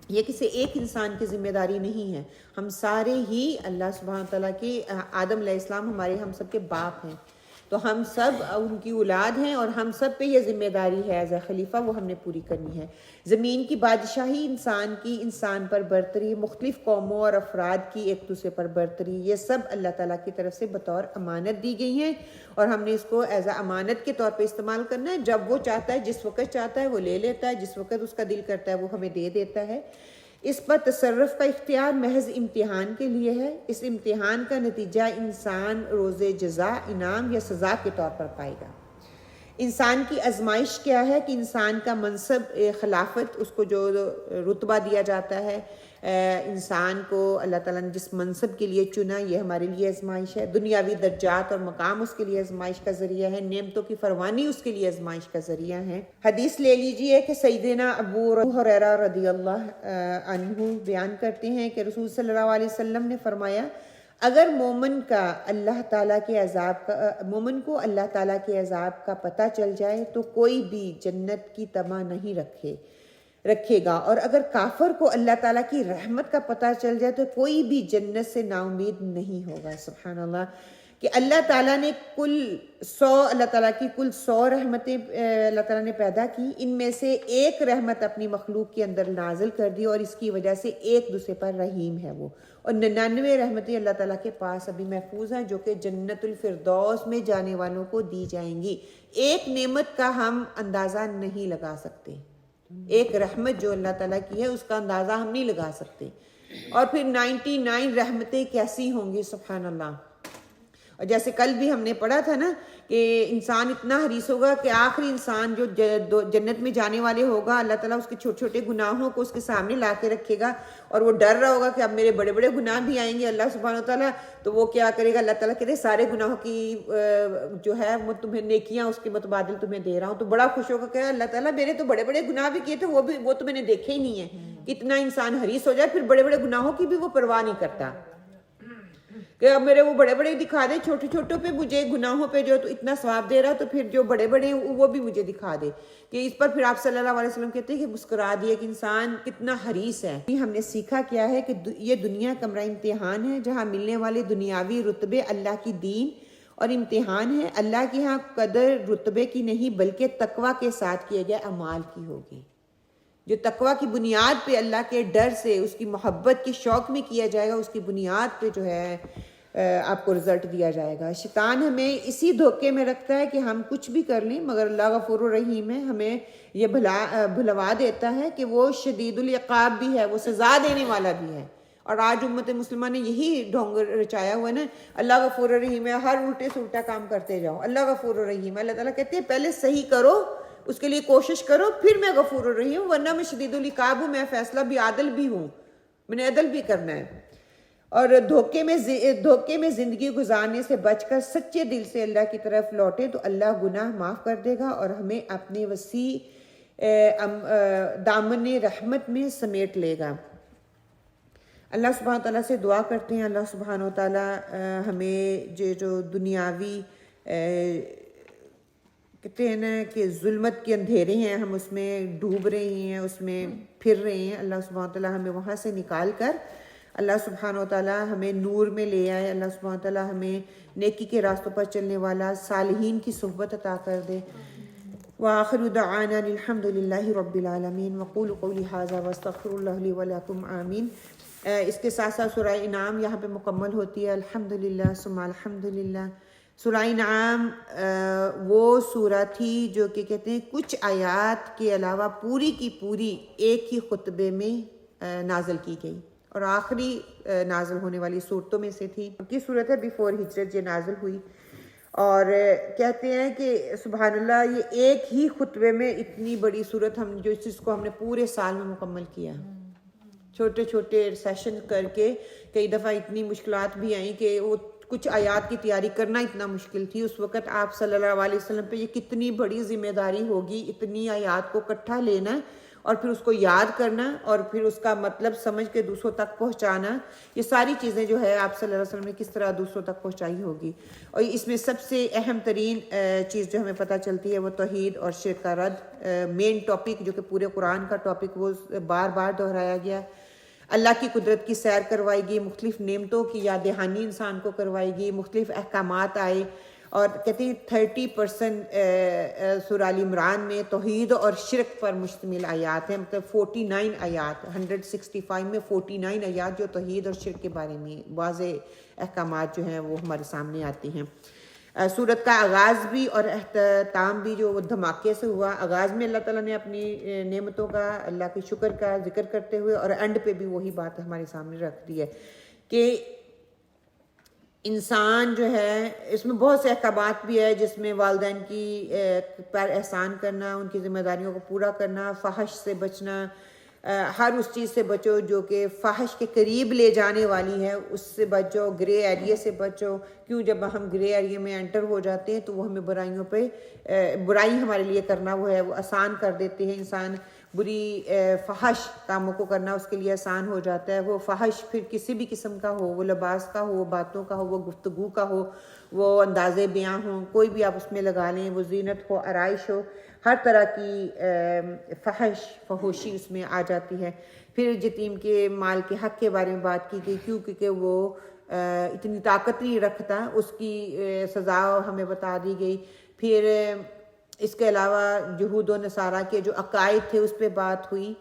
یہ کسی ایک انسان کی ذمہ داری نہیں ہے, ہم سارے ہی اللہ سبحانہ وتعالیٰ کی, آدم علیہ السلام ہمارے ہم سب کے باپ ہیں, تو ہم سب ان کی اولاد ہیں اور ہم سب پہ یہ ذمہ داری ہے ایز اے خلیفہ وہ ہم نے پوری کرنی ہے. زمین کی بادشاہی انسان کی, انسان پر برتری, مختلف قوموں اور افراد کی ایک دوسرے پر برتری, یہ سب اللہ تعالیٰ کی طرف سے بطور امانت دی گئی ہیں, اور ہم نے اس کو ایز اے امانت کے طور پہ استعمال کرنا ہے. جب وہ چاہتا ہے, جس وقت چاہتا ہے وہ لے لیتا ہے, جس وقت اس کا دل کرتا ہے وہ ہمیں دے دیتا ہے. اس پر تصرف کا اختیار محض امتحان کے لیے ہے. اس امتحان کا نتیجہ انسان روز جزا, انعام یا سزا کے طور پر پائے گا. انسان کی آزمائش کیا ہے کہ انسان کا منصب خلافت, اس کو جو رتبہ دیا جاتا ہے, انسان کو اللہ تعالیٰ نے جس منصب کے لیے چنا یہ ہمارے لیے آزمائش ہے. دنیاوی درجات اور مقام اس کے لیے آزمائش کا ذریعہ ہے, نعمتوں کی فروانی اس کے لیے آزمائش کا ذریعہ ہے. حدیث لے لیجئے کہ سیدنا ابو ہریرہ رضی اللہ عنہ بیان کرتے ہیں کہ رسول صلی اللہ علیہ وسلم نے فرمایا, اگر مومن کو اللہ تعالیٰ کے عذاب کا پتہ چل جائے تو کوئی بھی جنت کی طمع نہیں رکھے گا, اور اگر کافر کو اللہ تعالیٰ کی رحمت کا پتہ چل جائے تو کوئی بھی جنت سے نا امید نہیں ہوگا. سبحان اللہ, کہ اللہ تعالیٰ نے اللہ تعالیٰ کی کل 100 رحمتیں اللہ تعالیٰ نے پیدا کی, ان میں سے ایک رحمت اپنی مخلوق کے اندر نازل کر دی, اور اس کی وجہ سے ایک دوسرے پر رحیم ہے وہ, اور 99 رحمتیں اللہ تعالیٰ کے پاس ابھی محفوظ ہیں جو کہ جنت الفردوس میں جانے والوں کو دی جائیں گی. ایک نعمت کا ہم اندازہ نہیں لگا سکتے, ایک رحمت جو اللہ تعالیٰ کی ہے اس کا اندازہ ہم نہیں لگا سکتے, اور پھر 99 رحمتیں کیسی ہوں گی. سبحان اللہ. اور جیسے کل بھی ہم نے پڑھا تھا نا کہ انسان اتنا حریص ہوگا کہ آخری انسان جو جنت میں جانے والے ہوگا, اللہ تعالیٰ اس کے چھوٹے چھوٹے گناہوں کو اس کے سامنے لا کے رکھے گا, اور وہ ڈر رہا ہوگا کہ اب میرے بڑے بڑے گناہ بھی آئیں گے اللہ سبحانہ وتعالیٰ, تو وہ کیا کرے گا, اللہ تعالیٰ کہتے ہیں سارے گناہوں کی جو ہے وہ تمہیں نیکیاں اس کے متبادل تمہیں دے رہا ہوں. تو بڑا خوش ہوگا کہ اللہ تعالیٰ میرے تو بڑے بڑے گناہ بھی کیے تھے, وہ تو میں نے دیکھے ہی نہیں ہے. کتنا انسان حریص ہو جائے پھر بڑے بڑے گناہوں کی بھی وہ پرواہ نہیں کرتا کہ اب میرے وہ بڑے بڑے دکھا دے, چھوٹے چھوٹوں پہ مجھے گناہوں پہ جو تو اتنا ثواب دے رہا, تو پھر جو بڑے بڑے ہیں وہ بھی مجھے دکھا دے. کہ اس پر پھر آپ صلی اللہ علیہ وسلم کہتے ہیں کہ مسکرا دیے کہ انسان کتنا حریص ہے. ہم نے سیکھا کیا ہے کہ یہ دنیا کمرہ امتحان ہے, جہاں ملنے والے دنیاوی رتبے اللہ کی دین اور امتحان ہے. اللہ کے ہاں قدر رتبے کی نہیں بلکہ تقوی کے ساتھ کیے گئے اعمال کی ہوگی. جو تقوی کی بنیاد پہ اللہ کے ڈر سے, اس کی محبت کے شوق میں کیا جائے گا, اس کی بنیاد پہ جو ہے آپ کو رزلٹ دیا جائے گا. شیطان ہمیں اسی دھوکے میں رکھتا ہے کہ ہم کچھ بھی کر لیں, مگر اللہ غفور الرحیم ہے, ہمیں یہ بھلوا دیتا ہے کہ وہ شدید العقاب بھی ہے, وہ سزا دینے والا بھی ہے, اور آج امت مسلمہ نے یہی ڈھونگ رچایا ہوا ہے نا، اللہ غفور الرحیم ہے، ہر الٹے سے الٹا کام کرتے جاؤ، اللہ غفور الرحیم ہے۔ اللہ تعالیٰ کہتے ہیں پہلے صحیح کرو، اس کے لیے کوشش کرو، پھر میں غفور الرحیم ہوں، ورنہ میں شدید العقاب ہوں، میں فیصلہ بھی عادل بھی ہوں، میں نے عدل بھی کرنا ہے۔ اور دھوکے میں زندگی گزارنے سے بچ کر سچے دل سے اللہ کی طرف لوٹے تو اللہ گناہ معاف کر دے گا اور ہمیں اپنے وسیع دامن رحمت میں سمیٹ لے گا۔ اللہ سبحانہ تعالیٰ سے دعا کرتے ہیں اللہ سبحانہ تعالیٰ ہمیں جو دنیاوی کہتے ہیں نا کہ ظلمت کے اندھیرے ہیں، ہم اس میں ڈوب رہے ہیں، اس میں پھر رہے ہیں، اللہ سبحانہ تعالیٰ ہمیں وہاں سے نکال کر اللہ سبحانہ وتعالیٰ ہمیں نور میں لے آئے، اللہ سبحانہ وتعالیٰ ہمیں نیکی کے راستوں پر چلنے والا صالحین کی صحبت عطا کر دے۔ وآخر دعوانا الحمد للہ رب العالمین وقولوا قولی ھذا واستغفر اللہ لی ولکم آمین۔ اس کے ساتھ ساتھ سورہ انعام یہاں پہ مکمل ہوتی ہے، الحمدللہ ثم الحمدللہ۔ سورہ انعام وہ سورہ تھی جو کہ کہتے ہیں کچھ آیات کے علاوہ پوری کی پوری ایک ہی خطبے میں نازل کی گئی اور آخری نازل ہونے والی صورتوں میں سے تھی۔ کی صورت ہے بیفور ہجرت یہ نازل ہوئی، اور کہتے ہیں کہ سبحان اللہ یہ ایک ہی خطبے میں اتنی بڑی صورت ہم جو اس کو ہم نے پورے سال میں مکمل کیا، چھوٹے چھوٹے سیشن کر کے۔ کئی دفعہ اتنی مشکلات بھی آئیں کہ وہ کچھ آیات کی تیاری کرنا اتنا مشکل تھی، اس وقت آپ صلی اللہ علیہ وسلم پہ یہ کتنی بڑی ذمہ داری ہوگی، اتنی آیات کو اکٹھا لینا اور پھر اس کو یاد کرنا اور پھر اس کا مطلب سمجھ کے دوسروں تک پہنچانا۔ یہ ساری چیزیں جو ہے آپ صلی اللہ علیہ وسلم نے کس طرح دوسروں تک پہنچائی ہوگی۔ اور اس میں سب سے اہم ترین چیز جو ہمیں پتہ چلتی ہے وہ توحید اور شرک کا رد، مین ٹاپک جو کہ پورے قرآن کا ٹاپک وہ بار بار دہرایا گیا۔ اللہ کی قدرت کی سیر کروائی گئی، مختلف نعمتوں کی یاد دہانی انسان کو کروائی گئی، مختلف احکامات آئے، اور کہتے ہیں 30% سورہ آل عمران میں توحید اور شرک پر مشتمل آیات ہیں، مطلب 49 آیات، 165 میں 49 آیات جو توحید اور شرک کے بارے میں واضح احکامات جو ہیں وہ ہمارے سامنے آتے ہیں۔ سورت کا آغاز بھی اور اختتام بھی جو دھماکے سے ہوا، آغاز میں اللہ تعالیٰ نے اپنی نعمتوں کا، اللہ کے شکر کا ذکر کرتے ہوئے، اور اینڈ پہ بھی وہی بات ہمارے سامنے رکھ دی ہے کہ انسان جو ہے اس میں بہت سے احکامات بھی ہے، جس میں والدین کی پر احسان کرنا، ان کی ذمہ داریوں کو پورا کرنا، فحش سے بچنا، ہر اس چیز سے بچو جو کہ فحش کے قریب لے جانے والی ہے، اس سے بچو، گرے ایریے سے بچو۔ کیوں جب ہم گرے ایریے میں انٹر ہو جاتے ہیں تو وہ ہمیں برائیوں پہ برائی ہمارے لیے کرنا وہ ہے وہ آسان کر دیتے ہیں، انسان بری فحش کاموں کو کرنا اس کے لیے آسان ہو جاتا ہے۔ وہ فحش پھر کسی بھی قسم کا ہو، وہ لباس کا ہو، وہ باتوں کا ہو، وہ گفتگو کا ہو، وہ انداز بیاں ہوں، کوئی بھی آپ اس میں لگا لیں، وہ زینت ہو، آرائش ہو، ہر طرح کی فحش فحوشی اس میں آ جاتی ہے۔ پھر یتیم کے مال کے حق کے بارے میں بات کی گئی، کیونکہ وہ اتنی طاقت نہیں رکھتا، اس کی سزا ہمیں بتا دی گئی۔ پھر اس کے علاوہ یہود و نصارہ کے جو عقائد تھے اس پہ بات ہوئی،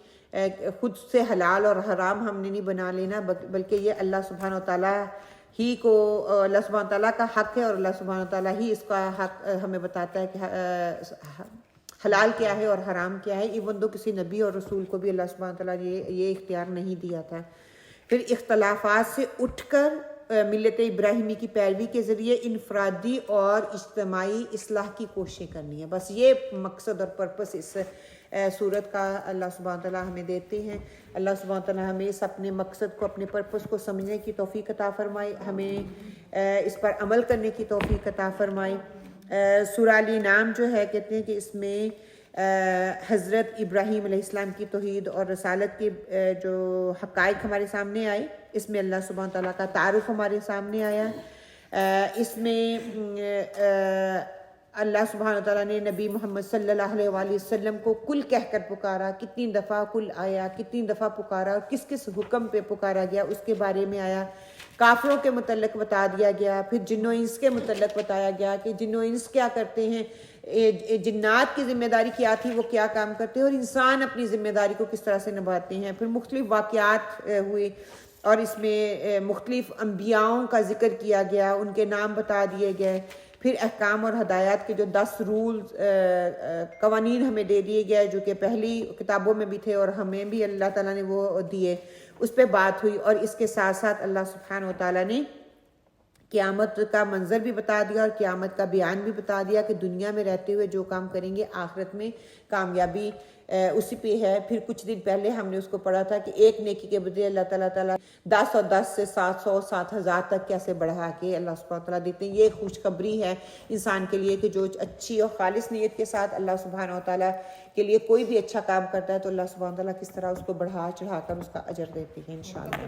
خود سے حلال اور حرام ہم نے نہیں بنا لینا، بلکہ یہ اللہ سبحانہ وتعالیٰ ہی کو، اللہ سبحانہ تعالیٰ کا حق ہے، اور اللہ سبحانہ تعالیٰ ہی اس کا حق ہمیں بتاتا ہے کہ حلال کیا ہے اور حرام کیا ہے، ایون دو کسی نبی اور رسول کو بھی اللہ سبحانہ تعالیٰ نے یہ اختیار نہیں دیا تھا۔ پھر اختلافات سے اٹھ کر ملت ابراہیمی کی پیروی کے ذریعے انفرادی اور اجتماعی اصلاح کی کوششیں کرنی ہے، بس یہ مقصد اور پرپس اس صورت کا اللہ سبحانہ تعالیٰ ہمیں دیتے ہیں۔ اللہ سبحانہ تعالیٰ ہمیں اس اپنے مقصد کو، اپنے پرپس کو سمجھنے کی توفیق عطا فرمائے، ہمیں اس پر عمل کرنے کی توفیق عطا فرمائے۔ سورہ انعام جو ہے کہتے ہیں کہ اس میں حضرت ابراہیم علیہ السلام کی توحید اور رسالت کے جو حقائق ہمارے سامنے آئے، اس میں اللہ سبحانہ تعالیٰ کا تعارف ہمارے سامنے آیا۔ اس میں اللہ سبحانہ تعالیٰ نے نبی محمد صلی اللہ علیہ وآلہ وسلم کو کل کہہ کر پکارا، کتنی دفعہ کل آیا، کتنی دفعہ پکارا، اور کس کس حکم پہ پکارا گیا اس کے بارے میں آیا۔ کافروں کے متعلق بتا دیا گیا، پھر جن و انس کے متعلق بتایا گیا کہ جن و انس کیا کرتے ہیں، جنات کی ذمہ داری کیا تھی، وہ کیا کام کرتے ہیں، اور انسان اپنی ذمہ داری کو کس طرح سے نبھاتے ہیں۔ پھر مختلف واقعات ہوئے اور اس میں مختلف انبیاؤں کا ذکر کیا گیا، ان کے نام بتا دیے گئے۔ پھر احکام اور ہدایات کے جو 10 رولز قوانین ہمیں دے دیے گئے جو کہ پہلی کتابوں میں بھی تھے اور ہمیں بھی اللہ تعالیٰ نے وہ دیے، اس پہ بات ہوئی. اور اس کے ساتھ ساتھ اللہ سبحانہ و تعالیٰ نے قیامت کا منظر بھی بتا دیا اور قیامت کا بیان بھی بتا دیا کہ دنیا میں رہتے ہوئے جو کام کریں گے آخرت میں کامیابی اسی پہ ہے. پھر کچھ دن پہلے ہم نے اس کو پڑھا تھا کہ ایک نیکی کے بدلے اللہ تعالیٰ 10 اور 10 سے 700 7,000 تک کیسے بڑھا کے اللہ سبحانہ تعالیٰ دیتے ہیں. یہ خوشخبری ہے انسان کے لیے کہ جو اچھی اور خالص نیت کے ساتھ اللہ سبحانہ تعالیٰ کے لیے کوئی بھی اچھا کام کرتا ہے تو اللہ سبحانہ تعالیٰ کس طرح اس کو بڑھا چڑھا کر اس کا اجر دیتی ہے انشاءاللہ.